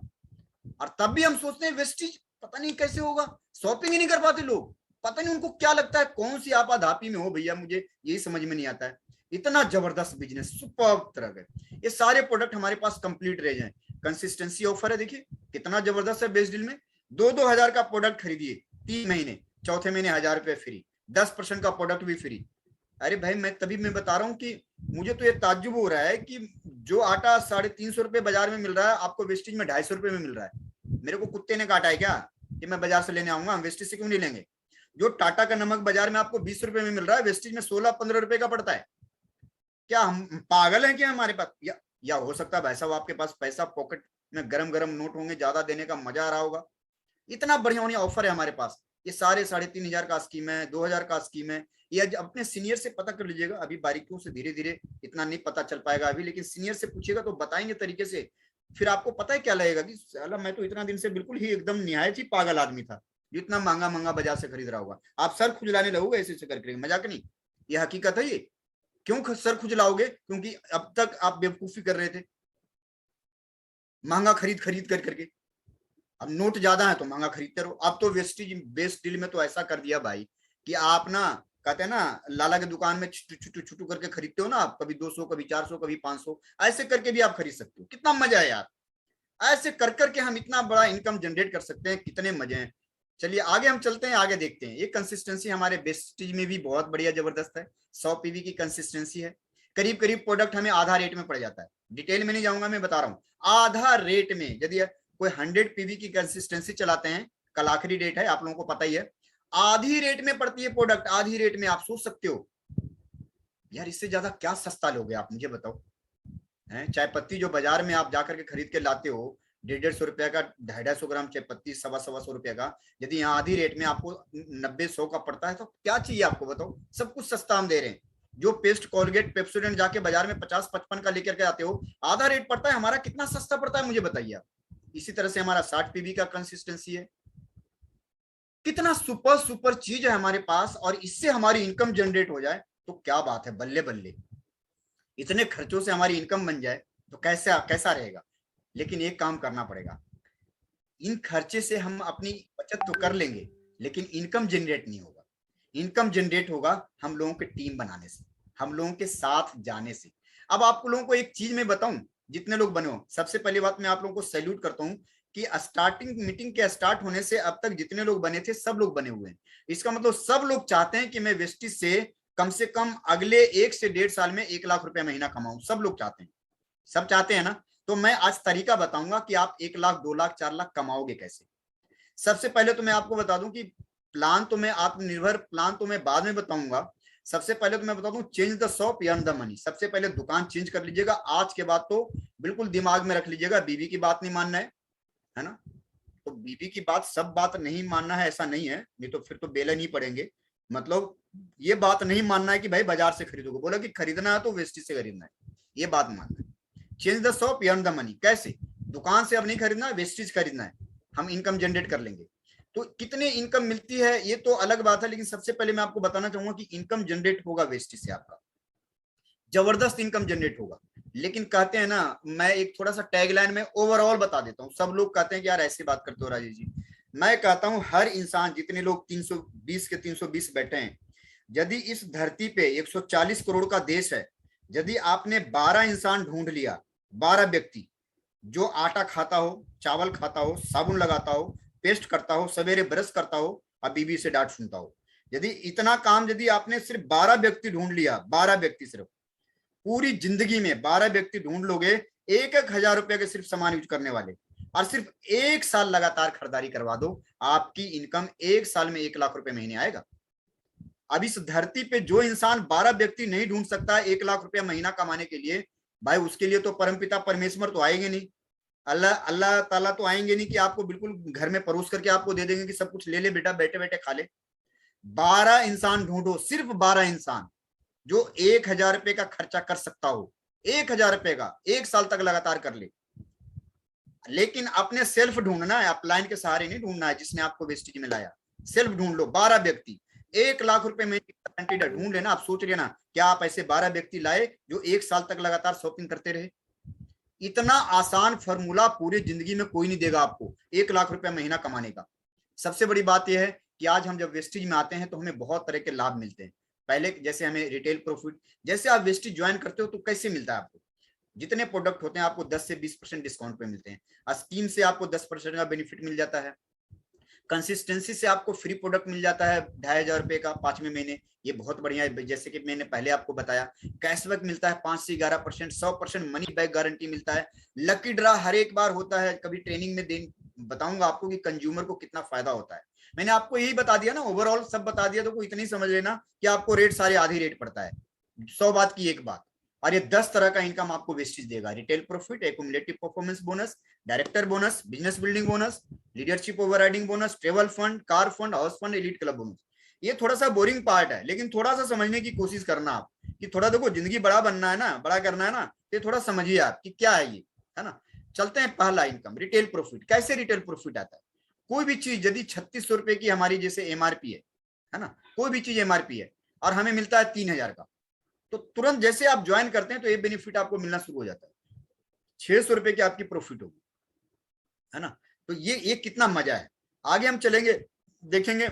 और तब भी हम सोचते हैं वेस्टेज पता नहीं कैसे होगा, शॉपिंग ही नहीं कर पाते लोग। पता नहीं उनको क्या लगता है, कौन सी आपाधापी में हो भैया, मुझे यही समझ में नहीं आता है। इतना जबरदस्त बिजनेस, सुपर तरह के ये सारे प्रोडक्ट हमारे पास कंप्लीट रेंज है। कंसिस्टेंसी ऑफर है, देखिए कितना जबरदस्त है। बेस्ट डील में 2-2 हजार का प्रोडक्ट खरीदिए 3 महीने, चौथे महीने 1000 रुपए फ्री, 10% का प्रोडक्ट भी फ्री। अरे भाई मैं तभी मैं बता रहा हूँ कि मुझे तो ये ताज्जुब हो रहा है कि जो आटा 350 रुपए बाजार में मिल रहा है, आपको वेस्टेज में 250 रुपए में मिल रहा है। मेरे को कुत्ते ने काटा है क्या कि मैं बाजार से लेने आऊंगा? हम वेस्टेज से क्यों नहीं लेंगे? जो टाटा का नमक बाजार में आपको 20 रुपए में मिल रहा है, वेस्टेज में 16-15 रुपए का पड़ता है। क्या हम पागल हैं क्या हमारे पास? या हो सकता है भाई साहब आपके पास पैसा पॉकेट में गरम गरम नोट होंगे, ज्यादा देने का मजा आ रहा होगा। इतना बढ़िया बढ़िया ऑफर है हमारे पास। ये सारे 3500 का स्कीम है, 2000 का स्कीम है। ये अपने सीनियर से पता कर लीजिएगा। अभी बारीकियों से धीरे धीरे इतना नहीं पता चल पाएगा अभी, लेकिन सीनियर से पूछिएगा तो बताएंगे तरीके से। फिर आपको पता है क्या लगेगा कि साला मैं तो इतना दिन से बिल्कुल ही एकदम निहायत ही पागल आदमी था जो इतना महंगा महंगा बाजार से खरीद रहा होगा। आप सर खुजलाने लगोगे ऐसे ऐसे करके, मजाक नहीं, ये हकीकत है। ये क्यों सर खुजलाओगे? क्योंकि अब तक आप बेवकूफी कर रहे थे, महंगा खरीद खरीद कर करके। अब नोट ज्यादा है तो महंगा खरीदते रहो। अब तो वेस्टेज बेस्ट डील में तो ऐसा कर दिया भाई कि आप ना, कहते हैं ना लाला की दुकान में छुटू छुटू करके खरीदते हो ना आप, कभी 200, कभी 400, कभी 500, ऐसे करके भी आप खरीद सकते हो। कितना मजा है यार, ऐसे कर करके हम इतना बड़ा इनकम जनरेट कर सकते हैं, कितने मजे हैं। चलिए आगे हम चलते हैं, आगे देखते हैं। ये कंसिस्टेंसी हमारे वेस्टेज में भी बहुत बढ़िया जबरदस्त है। 100 पीवी की कंसिस्टेंसी है। करीब करीब प्रोडक्ट हमें आधा रेट में पड़ जाता है। डिटेल में नहीं जाऊंगा, मैं बता रहा हूँ आधा रेट में। यदि कोई 100 पीवी की कंसिस्टेंसी चलाते हैं, कल आखिरी डेट है, आप लोगों को पता ही है, आधी रेट में पड़ती है प्रोडक्ट, आधी रेट में। आप सोच सकते हो यार, इससे ज्यादा क्या सस्ता लोगे आप, मुझे बताओ। चाय पत्ती जो बाजार में आप जाकर के खरीद के लाते हो 150 रुपया का 250 ग्राम चाय पत्ती, 125 रुपया का, यदि यहाँ आधी रेट में आपको 90-100 का पड़ता है तो क्या चाहिए आपको? बताओ, सब कुछ सस्ता हम दे रहे हैं। जो पेस्ट, कोलगेट, पेप्सोडेंट जाके बाजार में 50-55 का लेकर के आते हो, आधा रेट पड़ता है, हमारा कितना सस्ता पड़ता है मुझे बताइए आप। इसी तरह से हमारा 60 पीवी का कंसिस्टेंसी है। कितना सुपर सुपर चीज है हमारे पास, और इससे हमारी इनकम जनरेट हो जाए तो क्या बात है, बल्ले बल्ले। इतने खर्चों से हमारी इनकम बन जाए तो कैसा रहेगा। लेकिन एक काम करना पड़ेगा, इन खर्चे से हम अपनी बचत तो कर लेंगे, लेकिन इनकम जनरेट नहीं होगा। इनकम जनरेट होगा हम लोगों के टीम बनाने से, हम लोगों के साथ जाने से। अब आपको लोगों को एक चीज मैं बताऊं, जितने लोग बने हो, सबसे पहली बात मैं आप लोगों को सैल्यूट करता हूं कि स्टार्टिंग मीटिंग के स्टार्ट होने से अब तक जितने लोग बने थे सब लोग बने हुए हैं। इसका मतलब सब लोग चाहते हैं कि मैं वेस्टेज से कम अगले 1 से 1.5 साल में 1 लाख रुपया महीना कमाऊं। सब लोग चाहते हैं, सब चाहते हैं ना। तो मैं आज तरीका बताऊंगा कि आप 1 लाख, 2 लाख, 4 लाख कमाओगे कैसे। सबसे पहले तो मैं आपको बता दूं कि प्लान तो मैं आत्मनिर्भर प्लान तो मैं बाद में बताऊंगा। सबसे पहले तो मैं बता दूं, change the shop earn the money. सबसे पहले दुकान चेंज कर लीजिएगा आज के बाद। तो बिल्कुल दिमाग में रख लीजिएगा, बीवी की बात नहीं मानना है ना। तो बीवी की बात, सब बात नहीं मानना है ऐसा नहीं है, नहीं तो फिर तो बेले नहीं पड़ेंगे। मतलब ये बात नहीं मानना है कि भाई बाजार से खरीदोगे, बोला कि खरीदना है तो वेस्टेज से खरीदना है, ये बात मानना है। Change the shop earn the money. कैसे? दुकान से अब नहीं खरीदना है, वेस्टेज खरीदना है, हम इनकम जनरेट कर लेंगे। तो कितने इनकम मिलती है ये तो अलग बात है, लेकिन सबसे पहले मैं आपको बताना चाहूंगा कि इनकम जनरेट होगा वेस्टेज से, आपका जबरदस्त इनकम जनरेट होगा। लेकिन कहते हैं ना, मैं एक थोड़ा सा टैगलाइन में ओवरऑल बता देता हूँ। सब लोग कहते हैं कि यार ऐसी बात करते हो राजेश जी। मैं कहता हूं हर इंसान, जितने लोग 320 के 320 बैठे हैं, यदि इस धरती पे 140 करोड़ का देश है, यदि आपने 12 इंसान ढूंढ लिया, 12 व्यक्ति जो आटा खाता हो, चावल खाता हो, साबुन लगाता हो, पेस्ट करता हो, सवेरे ब्रश करता हो और बीवी से डांट सुनता हो, यदि इतना काम यदि आपने सिर्फ 12 व्यक्ति ढूंढ लिया, 12 व्यक्ति, सिर्फ पूरी जिंदगी में 12 व्यक्ति ढूंढ लोगे, 1,000 रुपए के सिर्फ सामान यूज करने वाले, और सिर्फ 1 साल लगातार खरीदारी करवा दो, आपकी इनकम 1 साल में 1 लाख रुपए महीने आएगा। अब इस धरती पे जो इंसान 12 व्यक्ति नहीं ढूंढ सकता 1 लाख रुपया महीना कमाने के लिए, भाई उसके लिए तो परमपिता परमेश्वर तो आएंगे नहीं, अल्लाह ताला तो आएंगे नहीं कि आपको बिल्कुल घर में परोस करके आपको दे देंगे कि सब कुछ ले ले बेटा, बैठे बैठे खा ले। 12 इंसान ढूंढो, सिर्फ 12 इंसान जो 1,000 रुपए का खर्चा कर सकता हो, 1,000 रुपए का 1 साल तक लगातार कर ले। लेकिन अपने सेल्फ ढूंढना है, अपलाइन के सहारे नहीं ढूंढना है जिसने आपको वेस्टेज में लाया। सेल्फ ढूंढ लो, 12 व्यक्ति 1 लाख रुपए में ढूंढ लेना। आप सोच लेना, क्या आप ऐसे 12 व्यक्ति लाए जो 1 साल तक लगातार शॉपिंग करते रहे? इतना आसान फॉर्मूला पूरी जिंदगी में कोई नहीं देगा आपको 1 लाख रुपया महीना कमाने का। सबसे बड़ी बात यह है कि आज हम जब वेस्टेज में आते हैं तो हमें बहुत तरह के लाभ मिलते हैं। पहले जैसे हमें रिटेल प्रॉफिट, जैसे आप वेस्टेज ज्वाइन करते हो तो कैसे मिलता है आपको, जितने प्रोडक्ट होते हैं आपको 10 से 20% डिस्काउंट पे मिलते हैं। स्कीम से आपको 10% का बेनिफिट मिल जाता है। कंसिस्टेंसी से आपको फ्री प्रोडक्ट मिल जाता है 2,500 रुपए का 5वें महीने, ये बहुत बढ़िया है। जैसे कि मैंने पहले आपको बताया, कैशबैक मिलता है 5 से 11%, 100% मनी बैक गारंटी मिलता है। लकी ड्रा हर एक बार होता है। कभी ट्रेनिंग में बताऊंगा आपको कि कंज्यूमर को कितना फायदा होता है। मैंने आपको यही बता दिया ना, ओवरऑल सब बता दिया, तो कोई इतनी समझ लेना कि आपको रेट सारे आधी रेट पड़ता है। 100 बात की एक बात, और ये 10 तरह का इनकम आपको वेस्टेज देगा। Retail profit, accumulative performance bonus, director bonus, business building bonus, leadership overriding bonus, travel fund, car fund, house fund, elite club bonus. ये थोड़ा सा बोरिंग पार्ट है, लेकिन थोड़ा सा समझने की कोशिश करना आप, कि थोड़ा देखो जिंदगी बड़ा बनना है ना, बड़ा करना है ना, तो थोड़ा समझिए आप कि क्या है ये, है ना। चलते हैं पहला इनकम, रिटेल प्रॉफिट। कैसे रिटेल प्रॉफिट आता है? कोई भी चीज यदि 3600 रुपए की हमारी जैसे एमआरपी है ना, कोई भी चीज एमआरपी है और हमें मिलता है 3,000 का, तो तुरंत जैसे आप ज्वाइन करते हैं तो ये बेनिफिट आपको मिलना शुरू हो जाता है। 600 रुपए की आपकी प्रॉफिट होगी, है ना। तो ये कितना मजा है। आगे हम चलेंगे, देखेंगे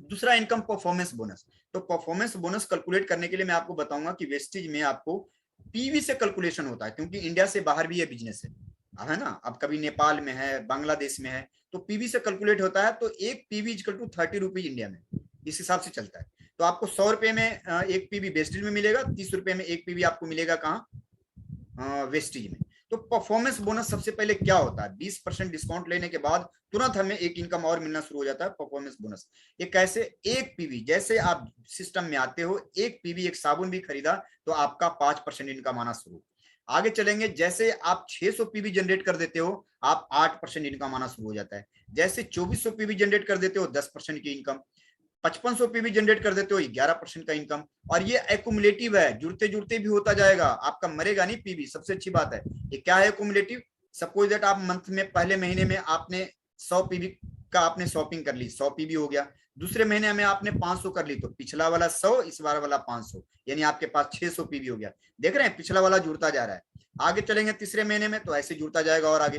दूसरा इनकम, परफॉर्मेंस बोनस। तो परफॉर्मेंस बोनस कैलकुलेट करने के लिए मैं आपको बताऊंगा कि वेस्टेज में आपको पीवी से कैलकुलेशन होता है, क्योंकि इंडिया से बाहर भी ये बिजनेस है ना। अब कभी नेपाल में है, बांग्लादेश में है, तो पीवी से कैलकुलेट होता है। तो एक PV equal to 30 rupees India में, इस हिसाब से चलता है। तो आपको 100 रुपए में एक पीवी वेस्टेज में मिलेगा, 30 रुपए में एक पीवी आपको मिलेगा कहाँ, वेस्टेज में। तो परफॉर्मेंस बोनस सबसे पहले क्या होता है, 20% डिस्काउंट लेने के बाद तुरंत हमें एक इनकम और मिलना शुरू हो जाता है, परफॉर्मेंस बोनस। ये कैसे? एक पीवी, जैसे आप सिस्टम में आते हो, एक पीवी एक साबुन भी खरीदा तो आपका 5% इनकम आना शुरू। आगे चलेंगे, जैसे आप 600 पीवी जनरेट कर देते हो, आप 8% इनकम आना शुरू हो जाता है। जैसे 2400 पीवी जनरेट कर देते हो, 10% की इनकम। 5500 पीवी जनरेट कर देते हो, 11% का इनकम। और ये एक्युमुलेटिव है, जुड़ते जुड़ते भी होता जाएगा, आपका मरेगा नहीं पीवी। सबसे अच्छी बात है, ये क्या है एक्युमुलेटिव? सपोज दैट आप मंथ में पहले महीने में आपने 100 पीवी का आपने शॉपिंग कर ली, 100 पीवी हो गया। दूसरे महीने में आपने 500 कर ली, तो पिछला वाला 100, इस बार वाला 500, यानी आपके पास 600 पीवी हो गया। देख रहे हैं, पिछला वाला जुड़ता जा रहा है। आगे चलेंगे तीसरे महीने में, तो ऐसे जुड़ता जाएगा और आगे।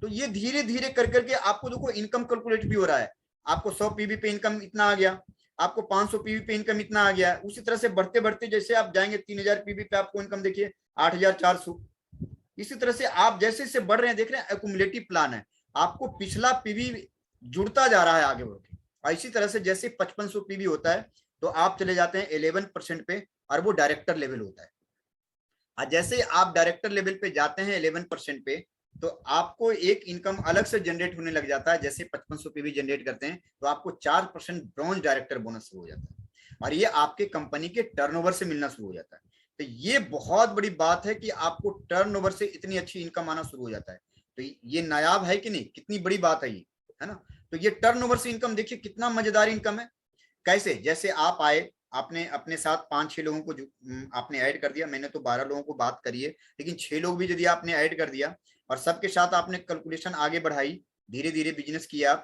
तो ये धीरे धीरे कर करके आपको देखो इनकम कैलकुलेट भी हो रहा है। आपको 100 पीवी पे इनकम इतना आ गया, आपको 500 पीवी पे इनकम इतना आ गया। उसी तरह से बढ़ते बढ़ते जैसे आप जाएंगे 3000 पीवी पे आपको इनकम देखिए 8400। इसी तरह से आप जैसे जैसे बढ़ रहे हैं, देख रहे हैं एक्युमुलेटिव प्लान है, आपको पिछला पीवी जुड़ता जा रहा है आगे बढ़ के। और इसी तरह से जैसे 5500 पीवी होता है तो आप चले जाते हैं 11% पे, और वो डायरेक्टर लेवल होता है। और जैसे आप डायरेक्टर लेवल पे जाते हैं 11% पे, तो आपको एक इनकम अलग से जनरेट होने लग जाता है। जैसे 5500 पीवी जनरेट करते हैं तो आपको 4% ब्रॉन्ज डायरेक्टर बोनस हो जाता है, और ये आपके कंपनी के टर्नओवर से मिलना शुरू हो जाता है। तो ये बहुत बड़ी बात है कि आपको टर्नओवर से इतनी अच्छी इनकम आना शुरू हो जाता है। तो ये नायाब है कि नहीं, कितनी बड़ी बात है ये, है ना। तो ये टर्नओवर से इनकम देखिए कितना मजेदार इनकम है। कैसे? जैसे आप आए, आपने अपने साथ 5-6 लोगों को आपने ऐड कर दिया। मैंने तो 12 लोगों को बात करी है, लेकिन 6 लोग भी यदि आपने ऐड कर दिया और सबके साथ आपने कैलकुलेशन आगे बढ़ाई, धीरे धीरे बिजनेस किया,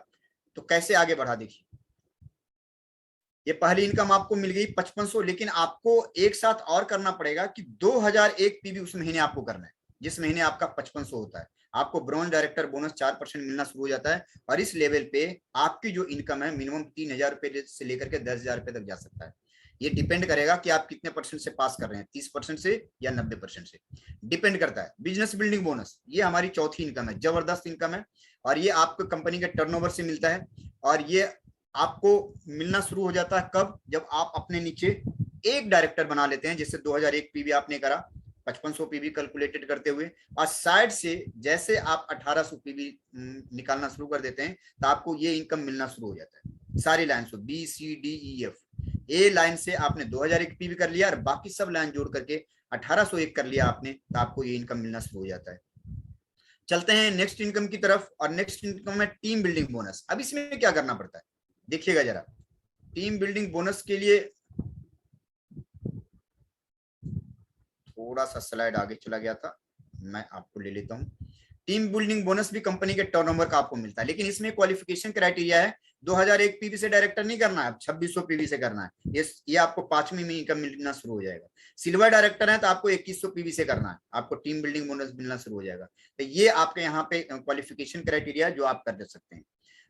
तो कैसे आगे बढ़ा देखिए। ये पहली इनकम आपको मिल गई 5500, लेकिन आपको एक साथ और करना पड़ेगा कि 2001 पीवी उस महीने आपको करना है, जिस महीने आपका 5500 होता है। आपको ब्रॉन्ज डायरेक्टर बोनस 4% मिलना शुरू हो जाता है, और इस लेवल पे आपकी जो इनकम है मिनिमम 3000 रुपए से लेकर के 10,000 रुपए तक जा सकता है। ये डिपेंड करेगा कि आप कितने परसेंट से पास कर रहे हैं, 30% से या 90% से, डिपेंड करता है। बिजनेस बिल्डिंग बोनस, ये हमारी चौथी इनकम है, जबरदस्त इनकम है, और ये आपको कंपनी के टर्नओवर से मिलता है। और ये आपको मिलना शुरू हो जाता है कब, जब आप अपने नीचे एक डायरेक्टर बना लेते हैं। जैसे 2001 पीवी आपने करा 5500 पीवी कैलकुलेटेड करते हुए, और साइड से जैसे आप 1800 पीवी निकालना शुरू कर देते हैं तो आपको ये इनकम मिलना शुरू हो जाता है। सारी लाइन से B C D E F, A line से आपने 2001 पीवी कर लिया और बाकी सब लाइन जोड़ करके 1801 कर लिया आपने, तो आपको ये इनकम मिलना शुरू हो जाता है। चलते हैं नेक्स्ट इनकम की तरफ, और नेक्स्ट इनकम है टीम बिल्डिंग बोनस। अब इसमें क्या करना पड़ता है देखिएगा जरा। टीम बिल्डिंग बोनस के लिए थोड़ा सा स्लाइड आगे चला गया था, मैं आपको ले लेता हूं। टीम बिल्डिंग बोनस भी कंपनी के टर्नओवर का आपको मिलता है, लेकिन इसमें क्वालिफिकेशन क्राइटेरिया है, 2001 पीवी से डायरेक्टर नहीं करना है, 2600 पीवी से करना है। ये आपको 5वीं में इनकम मिलना शुरू हो जाएगा। सिल्वर डायरेक्टर है तो आपको 2100 पीवी से करना है, आपको टीम बिल्डिंग बोनस मिलना शुरू हो जाएगा। तो ये आपके यहाँ पे क्वालिफिकेशन क्राइटेरिया जो आप कर सकते हैं।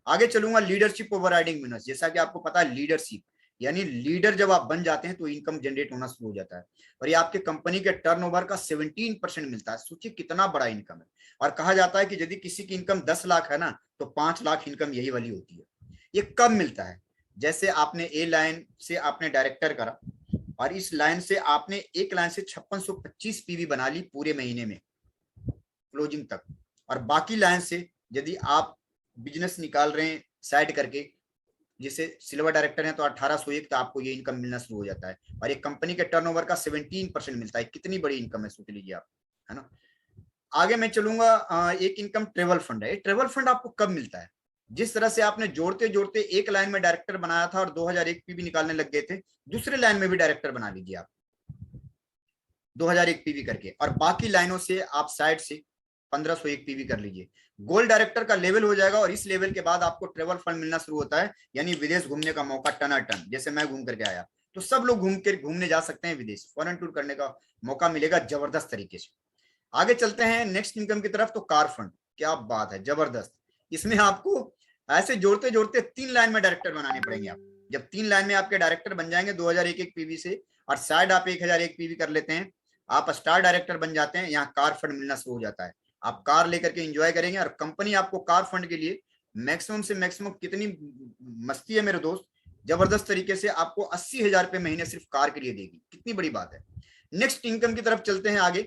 आगे चलूंगा, लीडरशिप ओवरराइडिंग बोनस। जैसा कि आपको पता है, लीडरशिप यानी लीडर जब आप बन जाते हैं तो इनकम जनरेट होना शुरू हो जाता है, और ये आपके कंपनी के टर्नओवर का 17% मिलता है। सोचिए कितना बड़ा इनकम है। और कहा जाता है कि यदि किसी की इनकम 10 लाख है ना, तो 5 लाख इनकम यही वाली होती है। ये कब मिलता है, जैसे आपने ए लाइन से आपने डायरेक्टर करा, और इस लाइन से आपने एक लाइन से 5625 पीवी बना ली पूरे महीने में क्लोजिंग तक, और बाकी लाइन से यदि आप बिजनेस निकाल रहे हैं साइड करके, जिसे सिल्वर डायरेक्टर है तो 1801, तो आपको ये इनकम मिलना शुरू हो जाता है। और एक कंपनी के टर्नओवर का 17% मिलता है। कितनी बड़ी इनकम है सोच लीजिए आप, है ना। आगे मैं चलूंगा, एक इनकम ट्रेवल फंड है। ट्रेवल फंड आपको कब मिलता है, जिस तरह से आपने जोड़ते जोड़ते एक लाइन में डायरेक्टर बनाया था और 2001 पीवी निकालने लग गए थे, दूसरे लाइन में भी डायरेक्टर बना लीजिए आप 2001 पीवी करके, और बाकी लाइनों से आप साइड से 1501 पीवी कर लीजिए। गोल्ड डायरेक्टर का लेवल हो जाएगा, और इस लेवल के बाद आपको ट्रेवल फंड मिलना शुरू होता है, यानी विदेश घूमने का मौका टनाटन। जैसे मैं घूम करके आया, तो सब लोग घूमने जा सकते हैं विदेश, फॉरेन टूर करने का मौका मिलेगा जबरदस्त तरीके से। आगे चलते हैं नेक्स्ट इनकम की तरफ, तो कार फंड, क्या बात है, जबरदस्त। इसमें आपको ऐसे जोड़ते जोड़ते 3 लाइन में डायरेक्टर बनाने पड़ेंगे आप। जब 3 लाइन में आपके डायरेक्टर बन जाएंगे 2001 पीवी से, और साइड आप 1001 पीवी कर लेते हैं, आप स्टार डायरेक्टर बन जाते हैं। यहाँ कार फंड मिलना शुरू हो जाता है, आप कार लेकर के एंजॉय करेंगे। और कंपनी आपको कार फंड के लिए मैक्सिमम से मैक्सिमम, कितनी मस्ती है मेरे दोस्त, जबरदस्त तरीके से आपको 80,000 रुपए महीने सिर्फ कार के लिए देगी। कितनी बड़ी बात है। नेक्स्ट इनकम की तरफ चलते हैं आगे,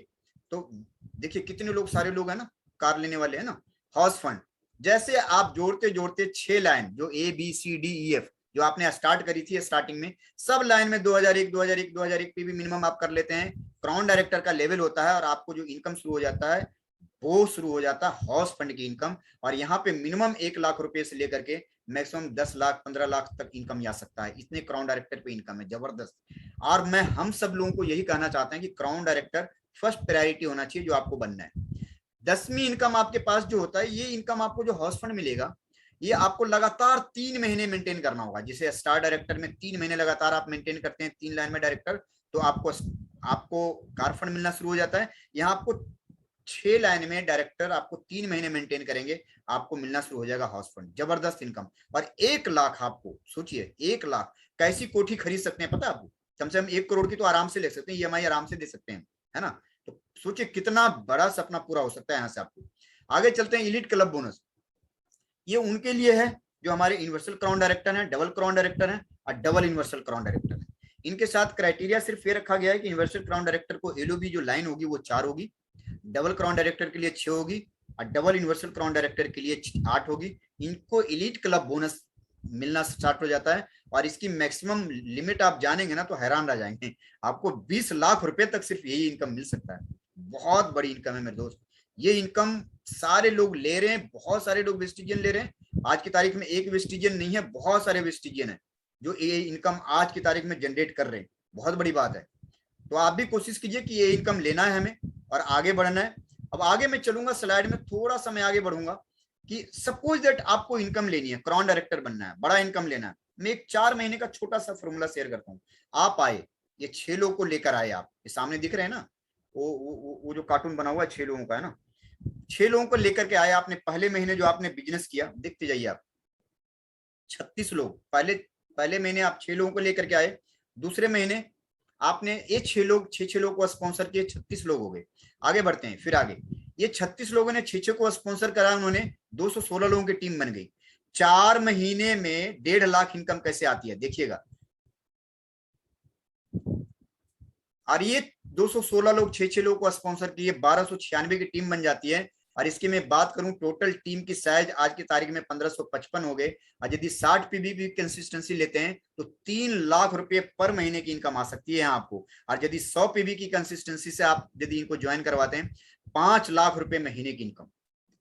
तो देखिए कितने लोग, सारे लोग है ना कार लेने वाले है ना। हाउस फंड, जैसे आप जोड़ते जोड़ते 6 लाइन जो A B C D E F जो आपने स्टार्ट करी थी स्टार्टिंग में, सब लाइन में 2001 पे भी मिनिमम आप कर लेते हैं। क्राउन डायरेक्टर का लेवल होता है, और आपको जो इनकम शुरू हो जाता है वो शुरू हो जाता है हाउस फंड की इनकम। और यहाँ पे मिनिमम 1 लाख रुपए से लेकर के मैक्सिमम 10 लाख 15 लाख तक इनकम आ सकता है। इतने क्राउन डायरेक्टर पे इनकम है, जबरदस्त। और मैं हम सब लोगों को यही कहना चाहते हैं कि क्राउन डायरेक्टर फर्स्ट प्रायोरिटी होना चाहिए जो आपको बनना है। 10वीं इनकम आपके पास जो होता है, ये इनकम आपको जो हाउस फंड मिलेगा, ये आपको लगातार 3 महीने मेंटेन करना होगा। जैसे स्टार डायरेक्टर में 3 महीने लगातार आप मेंटेन करते हैं 3 लाइन में डायरेक्टर, तो आपको कार फंड मिलना शुरू हो जाता है। यहाँ आपको 6 लाइन में डायरेक्टर आपको 3 महीने मेंटेन करेंगे, आपको मिलना शुरू हो जाएगा हाउस फंड, जबरदस्त इनकम। और 1 लाख, आपको सोचिए 1 लाख कैसी कोठी खरीद सकते हैं पता है आपको, कम से कम 1 करोड़ की तो आराम से ले सकते हैं, ईएमआई आराम से दे सकते हैं, है ना। तो सोचिए कितना बड़ा सपना पूरा हो सकता है यहाँ से आपको। आगे चलते हैं, इलीट क्लब बोनस। ये उनके लिए है जो हमारे यूनिवर्सल क्राउन डायरेक्टर हैं, डबल क्राउन डायरेक्टर हैं और डबल यूनिवर्सल क्राउन डायरेक्टर हैं। इनके साथ क्राइटेरिया सिर्फ ये रखा गया है कि यूनिवर्सल क्राउन डायरेक्टर को एलओबी जो लाइन होगी वो 4 होगी, डबल क्राउन डायरेक्टर के लिए 6 होगी, और डबल यूनिवर्सल क्राउन डायरेक्टर के लिए 8 होगी। इनको इलीट क्लब बोनस मिलना स्टार्ट हो जाता है, और इसकी मैक्सिमम लिमिट आप जानेंगे ना तो हैरान रह जाएंगे। आपको 20 लाख रुपए तक सिर्फ यही इनकम मिल सकता है। बहुत बड़ी इनकम है मेरे दोस्त। ये इनकम सारे लोग ले रहे हैं, बहुत सारे लोग वेस्टिजियन ले रहे हैं। आज की तारीख में एक वेस्टिजियन नहीं है, बहुत सारे वेस्टिजियन है जो ये इनकम आज की तारीख में जनरेट कर रहे हैं। बहुत बड़ी बात है। तो आप भी कोशिश कीजिए कि ये इनकम लेना है हमें और आगे बढ़ना है। अब आगे मैं चलूंगा, स्लाइड में थोड़ा सा मैं आगे बढ़ूंगा कि सपोज दैट आपको इनकम लेनी है, क्राउन डायरेक्टर बनना है, बड़ा इनकम लेना है। मैं एक 4 महीने का छोटा सा फॉर्मूला शेयर करता हूँ। आप आए, ये 6 लोग को लेकर आए, आप ये सामने दिख रहे हैं ना, वो जो कार्टून बना हुआ है 6 लोगों का है ना, 6 लोगों को लेकर के आए आपने। पहले महीने जो आपने बिजनेस किया, देखते जाइए आप, 36 लोग पहले महीने आप 6 लोगों को लेकर के आए। दूसरे महीने आपने ये 6 लोग को स्पॉन्सर किए, 36 लोग हो गए। आगे बढ़ते हैं, फिर आगे ये 36 लोगों ने 6 को स्पॉन्सर करा, उन्होंने 216 लोगों की टीम बन गई। 4 महीने में 1.5 लाख इनकम कैसे आती है देखिएगा। और ये 216 लोग 6 लोग को स्पॉन्सर किए, 1296 की टीम बन जाती है। और इसकी मैं बात करूं, टोटल टीम की साइज आज की तारीख में 1555 हो गए। और यदि 60 पीबी की कंसिस्टेंसी लेते हैं तो 3 लाख रुपए पर महीने की इनकम आ सकती है आपको। और यदि 100 पीबी की कंसिस्टेंसी से आप यदि इनको ज्वाइन करवाते हैं, 5 लाख रुपए महीने की इनकम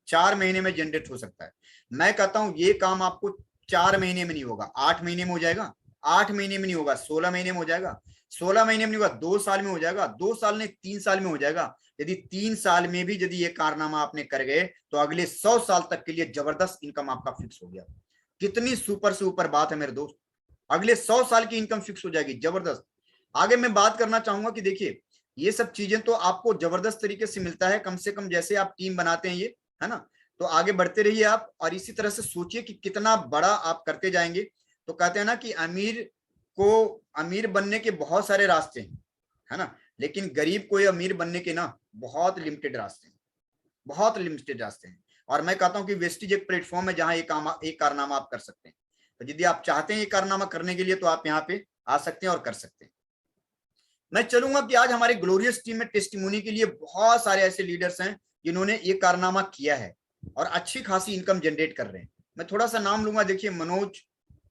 4 महीने में जनरेट हो सकता है। मैं कहता हूं ये काम आपको 4 महीने में नहीं होगा, 8 महीने में हो जाएगा, 8 महीने में नहीं होगा, 16 महीने में हो जाएगा, 16 महीने में नहीं होगा, 2 साल में हो जाएगा, 2 साल में 3 साल में हो जाएगा। यदि 3 साल में भी यदि ये कारनामा आपने कर गए तो अगले 100 साल तक के लिए जबरदस्त इनकम आपका फिक्स हो गया। कितनी सुपर से ऊपर बात है मेरे दोस्त, अगले 100 साल की इनकम फिक्स हो जाएगी, जबरदस्त। आगे मैं बात करना चाहूंगा कि देखिए ये सब चीजें तो आपको जबरदस्त तरीके से मिलता है, कम से कम जैसे आप टीम बनाते हैं ये, है ना। तो आगे बढ़ते रहिए आप, और इसी तरह से सोचिए कि कितना बड़ा आप करते जाएंगे। तो कहते हैं ना कि अमीर बनने के बहुत सारे रास्ते हैं, है ना, लेकिन गरीब को अमीर बनने के ना बहुत लिमिटेड रास्ते हैं, बहुत लिमिटेड रास्ते हैं। और मैं कहता हूं कि वेस्टिज एक प्लेटफॉर्म है जहां एक कारनामा आप कर सकते हैं। तो यदि आप चाहते हैं ये कारनामा करने के लिए तो आप यहाँ पे आ सकते हैं और कर सकते हैं। मैं चलूंगा कि आज हमारे ग्लोरियस टीम में टेस्टिमोनी के लिए बहुत सारे ऐसे लीडर्स हैं जिन्होंने ये कारनामा किया है और अच्छी खासी इनकम जनरेट कर रहे हैं। मैं थोड़ा सा नाम लूंगा, देखिए मनोज,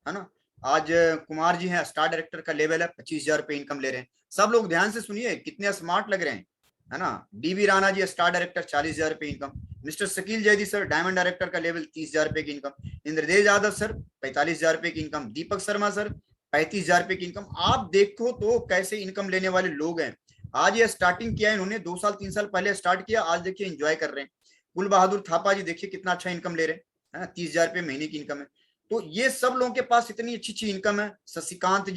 है ना, आज कुमार जी हैं, स्टार डायरेक्टर का लेवल है, 25,000 रुपए इनकम ले रहे हैं। सब लोग ध्यान से सुनिए, कितने स्मार्ट लग रहे हैं, है ना। DV Rana ji star director, 40,000 रुपए इनकम। Mister Shakeel Zaidi sir diamond director का लेवल, 30,000 रुपए की इनकम। इंद्रदेव यादव सर 45,000 रुपए की इनकम। दीपक शर्मा सर 35,000 रुपए की इनकम। आप देखो तो कैसे इनकम लेने वाले लोग हैं। आज ये स्टार्टिंग किया इन्होंने 2 साल 3 साल पहले स्टार्ट किया, आज देखिए एंजॉय कर रहे हैं। कुल बहादुर थापा जी देखिए कितना अच्छा इनकम ले रहे हैं, है ना, 30,000 रुपए महीने की इनकम है। तो ये सब लोगों के पास इतनी अच्छी अच्छी इनकम है। शशिकांत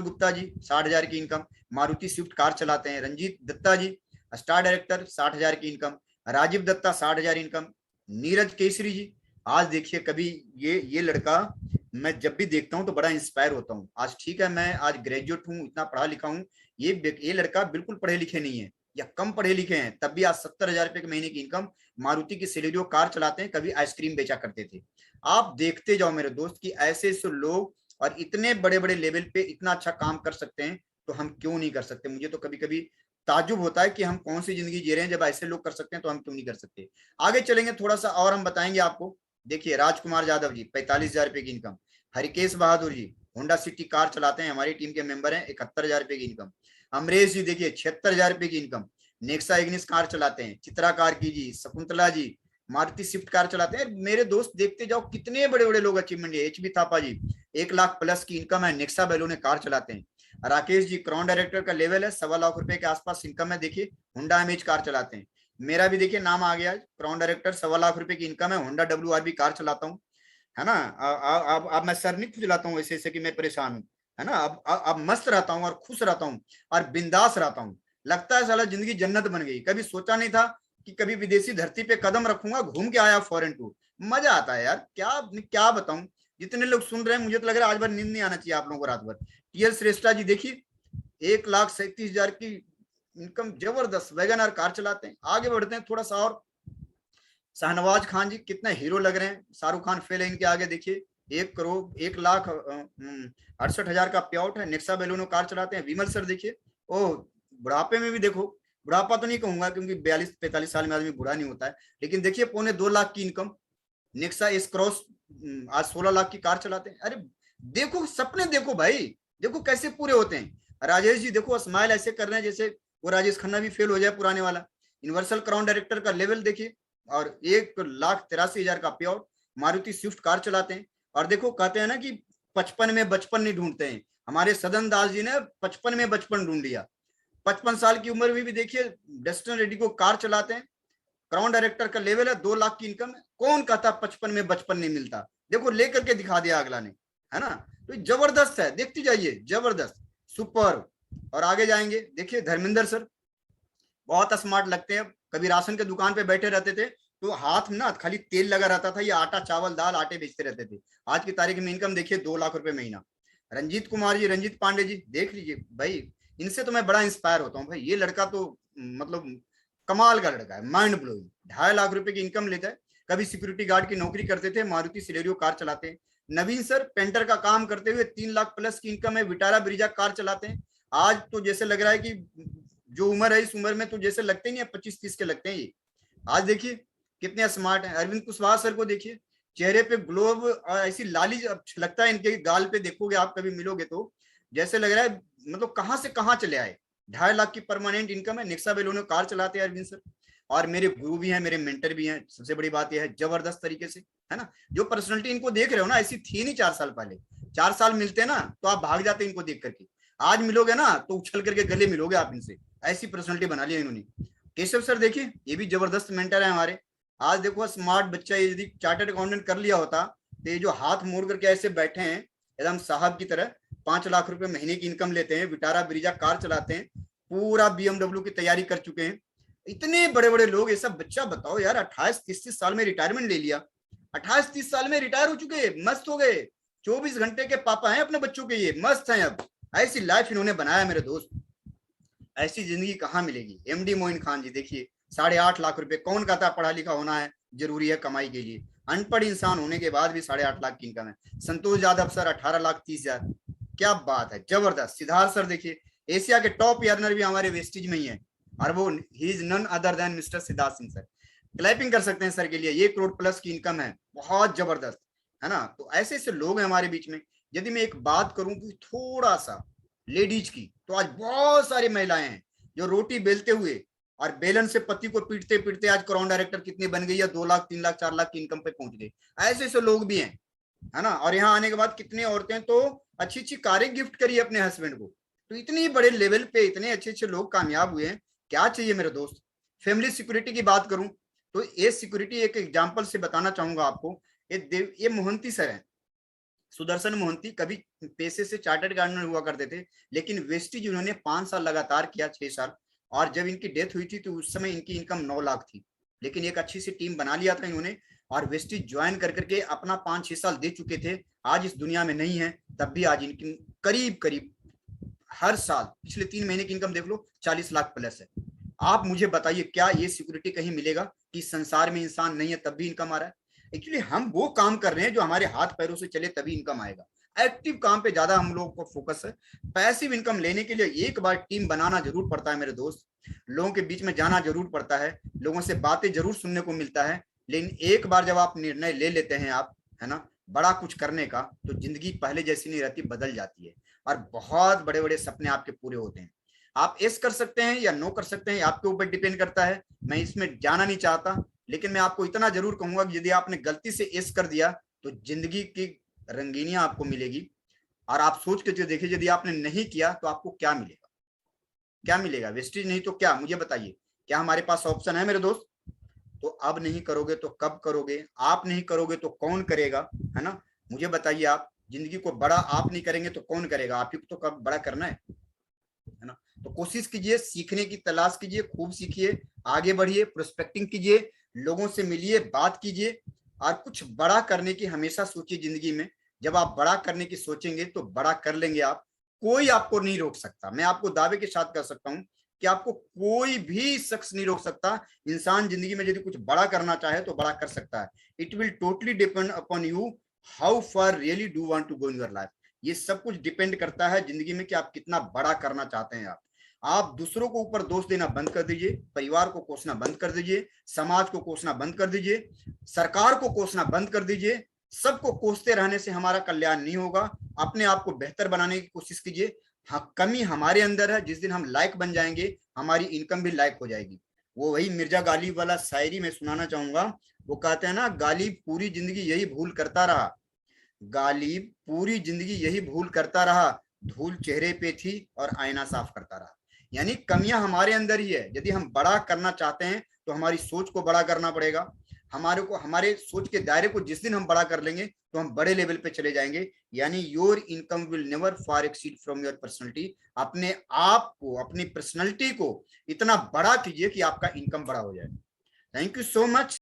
गुप्ता जी 60,000 की इनकम, मारुति स्विफ्ट कार चलाते हैं। रंजीत दत्ता जी स्टार डायरेक्टर, 60,000 की इनकम। राजीव दत्ता 60,000 इनकम। नीरज केसरी जी, आज देखिए कभी ये लड़का मैं जब भी देखता हूं तो बड़ा इंस्पायर होता हूं। आज ठीक है मैं आज ग्रेजुएट हूं, इतना पढ़ा लिखा हूं, ये लड़का बिल्कुल पढ़े लिखे नहीं है या कम पढ़े लिखे हैं, तब भी आज 70,000 रुपए के महीने की इनकम। मारुति की सिलेरियो कार चलाते हैं, कभी आइसक्रीम बेचा करते थे। आप देखते जाओ मेरे दोस्त कि ऐसे ऐसे लोग और इतने बड़े बड़े लेवल पे इतना अच्छा काम कर सकते हैं, तो हम क्यों नहीं कर सकते। मुझे तो कभी कभी ताजुब होता है कि हम कौन सी जिंदगी जी रहे हैं, जब ऐसे लोग कर सकते हैं तो हम क्यों नहीं कर सकते। आगे चलेंगे थोड़ा सा और हम बताएंगे आपको। देखिए राजकुमार यादव जी 45,000 रुपए की income. Harikesh Bahadur ji Honda city car चलाते हैं, हमारी टीम के मेंबर हैं, 71,000 रुपए की इनकम। अमरेश जी देखिए 76,000 रुपए की इनकम, नेक्सा इग्निस कार चलाते हैं। चित्रा कार्की जी, शकुंतला जी मारुति स्विफ्ट कार चलाते हैं। मेरे दोस्त देखते जाओ कितने बड़े बड़े लोग अचीवमेंट है। एचबी थापा जी 1 लाख प्लस की इनकम है, नेक्सा बैलोने कार चलाते हैं। राकेश जी क्राउन डायरेक्टर का लेवल है, 1.25 लाख रुपए के आसपास इनकम है। देखिए होंडा इमेज कार चलाते हैं। मेरा भी देखिए नाम आ गया, क्राउन डायरेक्टर, 1.25 लाख रुपए की इनकम है। होंडा WRV कार चलाता हूँ, है ना। अब मैं सर नहीं खुजलाता हूँ ऐसे कि मैं परेशान हूँ, है ना। अब मस्त रहता हूँ और खुश रहता हूँ और बिंदास रहता हूँ। लगता है साला जिंदगी जन्नत बन गई। कभी सोचा नहीं था कि कभी विदेशी धरती पे कदम रखूंगा, घूम के आया फॉरेन टूर। मजा आता है यार, क्या बताऊं। जितने लोग सुन रहे हैं मुझे तो लग रहा है आज भर नींद नहीं आना चाहिए आप लोगों को रात भर। टीएल श्रेष्ठा जी देखिए 1,37,000 की इनकम, जबरदस्त वैगन आर कार चलाते हैं। आगे बढ़ते हैं थोड़ा सा और। शाहनवाज खान जी कितने हीरो लग रहे हैं, शाहरुख खान फेल है इनके आगे। देखिए 1,68,000 का पे आउट है। नेक्सा बेलूनो कार चलाते हैं। विमल सर देखिए, ओ बुढ़ापे में भी देखो, बुढ़ापा तो नहीं कहूंगा क्योंकि 42-45 साल में आदमी बुढ़ा नहीं होता है, लेकिन देखिए 2.25 लाख की इनकम। नेक्सा एस क्रॉस आज 16 लाख की कार चलाते हैं। अरे देखो सपने, देखो भाई, देखो कैसे पूरे होते हैं। राजेश जी देखो स्माइल ऐसे कर रहे हैं जैसे वो राजेश खन्ना भी फेल हो जाए पुराने वाला। यूनिवर्सल क्राउन डायरेक्टर का लेवल देखिए, और 1,83,000 का पे आउट। मारुति स्विफ्ट कार चलाते हैं। और देखो कहते हैं ना कि 55 में बचपन नहीं ढूंढते हैं, हमारे सदन दास जी ने 55 में बचपन ढूंढ लिया। 55 साल की उम्र में भी देखिए डेस्टिन रेड्डी को कार चलाते हैं। क्राउन डायरेक्टर का लेवल है, 2 लाख की इनकम है। कौन कहता 55 में बचपन नहीं मिलता, देखो लेकर के दिखा दिया अगला ने, है ना। तो जबरदस्त है, देखते जाइए, जबरदस्त, सुपर। और आगे जाएंगे, देखिए धर्मेंद्र सर बहुत स्मार्ट लगते हैं। कभी राशन के दुकान पे बैठे रहते थे तो हाथ में ना खाली तेल लगा रहता था, ये आटा चावल दाल आटे बेचते रहते थे। आज की तारीख में इनकम देखिए 2 लाख रुपए महीना। रंजीत कुमार जी, रंजीत पांडे जी, देख लीजिए भाई, इनसे तो मैं बड़ा इंस्पायर होता हूँ भाई। ये लड़का तो मतलब कमाल का लड़का है, माइंड ब्लोइंग। 2.5 लाख रुपए की इनकम लेता है। कभी सिक्योरिटी गार्ड की नौकरी करते थे, मारुति सिलेरियो कार चलाते हैं। नवीन सर पेंटर का काम करते हुए 3 लाख प्लस की इनकम है, विटारा ब्रिजा कार चलाते हैं। आज तो जैसे लग रहा है कि जो उम्र है, इस उम्र में तो जैसे लगते ही नहीं, 25-30 के लगते हैं ये। आज देखिए कितने स्मार्ट है। अरविंद कुशवाहा सर को देखिए, चेहरे पे ग्लोब ऐसी लाली लगता है इनके गाल पे, देखोगे आप कभी मिलोगे तो जैसे लग रहा है मतलब कहां से कहां चले आए। 2.5 लाख की परमानेंट इनकम है। निक्सा बेलोनो कार चलाते हैं अरविंद सर, और मेरे गुरु भी हैं, मेरे मेंटर भी हैं। सबसे बड़ी बात यह है, जबरदस्त तरीके से, है ना। जो पर्सनैलिटी इनको देख रहे हो ना, ऐसी थी नहीं 4 साल पहले। 4 साल मिलते ना तो आप भाग जाते इनको देख करके। आज मिलोगे ना तो उछल करके गले मिलोगे आप इनसे, ऐसी पर्सनैलिटी बना लिया इन्होंने। केशव सर देखिए, ये भी जबरदस्त मेंटर है हमारे। आज देखो स्मार्ट बच्चा, यदि चार्टर्ड अकाउंटेंट कर लिया होता तो ये जो हाथ मोड़ करके ऐसे बैठे हैं एकदम साहब की तरह, 5 लाख रुपए महीने की इनकम लेते हैं, विटारा ब्रिजा कार चलाते हैं, पूरा BMW की तैयारी कर चुके हैं। इतने बड़े बड़े लोग, ये सब बच्चा बताओ यार, 28-30 साल में रिटायरमेंट ले लिया। 28-30 साल में रिटायर हो चुके, मस्त हो गए। 24 घंटे के पापा हैं अपने बच्चों के, ये मस्त हैं अब। ऐसी लाइफ इन्होंने बनाया मेरे दोस्त, ऐसी जिंदगी कहाँ मिलेगी। MD मोइन खान जी देखिए, 8.5 लाख रुपए। कौन कहता है पढ़ा लिखा होना है जरूरी है कमाई के लिए? अनपढ़ इंसान होने के बाद भी 8.5 लाख की इनकम है। संतोष यादव सर 18,30,000, क्या बात है, जबरदस्त। सिद्धार्थ सर देखिए, एशिया के टॉप अर्नर भी हमारे वेस्टिज में ही है, और वो ही is none other than mister Siddharth Singh sir. Clapping कर सकते हैं सर के लिए। 1 करोड़ प्लस की इनकम है, बहुत जबरदस्त, है ना। तो ऐसे ऐसे लोग हैं हमारे बीच में। यदि मैं एक बात करूं कि थोड़ा सा लेडीज की, तो आज बहुत सारी महिलाएं हैं जो रोटी बेलते हुए और बेलन से पति को पीटते पीटते आज क्राउन डायरेक्टर कितनी बन गई है, 2 लाख 3 लाख 4 लाख की इनकम पे पहुंच गई। ऐसे ऐसे लोग भी हैं, है ना। और यहाँ आने के बाद कितनी औरतें तो अच्छी अच्छी कारें गिफ्ट करी अपने हस्बैंड को। तो इतनी बड़े लेवल पे इतने अच्छे अच्छे लोग कामयाब हुए हैं, क्या चाहिए मेरे दोस्त। फैमिली सिक्योरिटी की बात करूं तो ये सिक्योरिटी एक एग्जाम्पल से बताना चाहूंगा आपको। ये मोहंती सर है, सुदर्शन मोहंती। कभी पेशे से चार्टर्ड अकाउंटेंट हुआ करते थे, लेकिन वेस्टिज उन्होंने 5 साल लगातार किया, 6 साल। और जब इनकी डेथ हुई थी तो उस समय इनकी इनकम 9 लाख थी, लेकिन एक अच्छी सी टीम बना लिया था इन्होंने, और वेस्टिज ज्वाइन कर करके अपना 5-6 साल दे चुके थे। आज इस दुनिया में नहीं है, तब भी आज इनकी करीब करीब हर साल पिछले 3 महीने की इनकम देख लो, 40 लाख प्लस है। आप मुझे बताइए, क्या ये सिक्योरिटी कहीं मिलेगा कि संसार में इंसान नहीं है तब भी इनकम आ रहा है? एक्चुअली हम वो काम कर रहे हैं जो हमारे हाथ पैरों से चले, तभी इनकम आएगा। एक्टिव काम पे ज्यादा हम लोगों को फोकस है। पैसिव इनकम लेने के लिए एक बार टीम बनाना जरूर पड़ता है मेरे दोस्त, लोगों के बीच में जाना जरूर पड़ता है, लोगों से बातें जरूर सुनने को मिलता है। लेकिन एक बार जब आप निर्णय ले लेते हैं आप, है ना, बड़ा कुछ करने का, तो जिंदगी पहले जैसी नहीं रहती, बदल जाती है, और बहुत बड़े बड़े सपने आपके पूरे होते हैं। आप एस कर सकते हैं या नो कर सकते हैं, आपके ऊपर डिपेंड करता है। मैं इसमें जाना नहीं चाहता, लेकिन मैं आपको इतना जरूर कहूंगा कि यदि आपने गलती से एस कर दिया तो जिंदगी की रंगीनियां आपको मिलेगी। और आप सोच के जो देखिए, यदि आपने नहीं किया तो आपको क्या मिलेगा, क्या मिलेगा। वेस्टेज नहीं तो क्या, मुझे बताइए। क्या हमारे पास ऑप्शन है मेरे दोस्त? तो अब नहीं करोगे तो कब करोगे? आप नहीं करोगे तो कौन करेगा, है ना। मुझे बताइए, आप जिंदगी को बड़ा आप नहीं करेंगे तो कौन करेगा? आप ही को तो कब बड़ा करना है ना। तो कोशिश कीजिए, सीखने की तलाश कीजिए, खूब सीखिए, आगे बढ़िए, प्रोस्पेक्टिंग कीजिए, लोगों से मिलिए, बात कीजिए, और कुछ बड़ा करने की हमेशा सोचिए जिंदगी में। जब आप बड़ा करने की सोचेंगे तो बड़ा कर लेंगे आप, कोई आपको नहीं रोक सकता। मैं आपको दावे के साथ कह सकता हूं कि आपको कोई भी शख्स नहीं रोक सकता। इंसान जिंदगी में यदि कुछ बड़ा करना चाहे तो बड़ा कर सकता है। It will totally depend upon you how far really do want to go in your life. ये सब कुछ डिपेंड करता है जिंदगी में कि आप कितना बड़ा करना चाहते हैं। आप दूसरों को ऊपर दोष देना बंद कर दीजिए, परिवार को कोसना बंद कर दीजिए, समाज को कोसना बंद कर दीजिए, सरकार को कोसना बंद कर दीजिए। सबको कोसते रहने से हमारा कल्याण नहीं होगा। अपने आप को बेहतर बनाने की कोशिश कीजिए। हाँ, कमी हमारे अंदर है, जिस दिन हम लायक बन जाएंगे हमारी इनकम भी लायक हो जाएगी। वो वही मिर्जा गालिब वाला शायरी में सुनाना चाहूंगा। वो कहते हैं ना, गालिब पूरी जिंदगी यही भूल करता रहा, गालिब पूरी जिंदगी यही भूल करता रहा, धूल चेहरे पे थी और आईना साफ करता रहा। यानी कमियां हमारे अंदर ही है। यदि हम बड़ा करना चाहते हैं तो हमारी सोच को बड़ा करना पड़ेगा। हमारे सोच के दायरे को जिस दिन हम बड़ा कर लेंगे तो हम बड़े लेवल पे चले जाएंगे। यानी your income will never far exceed from your personality. अपने आप को, अपनी पर्सनैलिटी को इतना बड़ा कीजिए कि आपका इनकम बड़ा हो जाए। Thank you so much.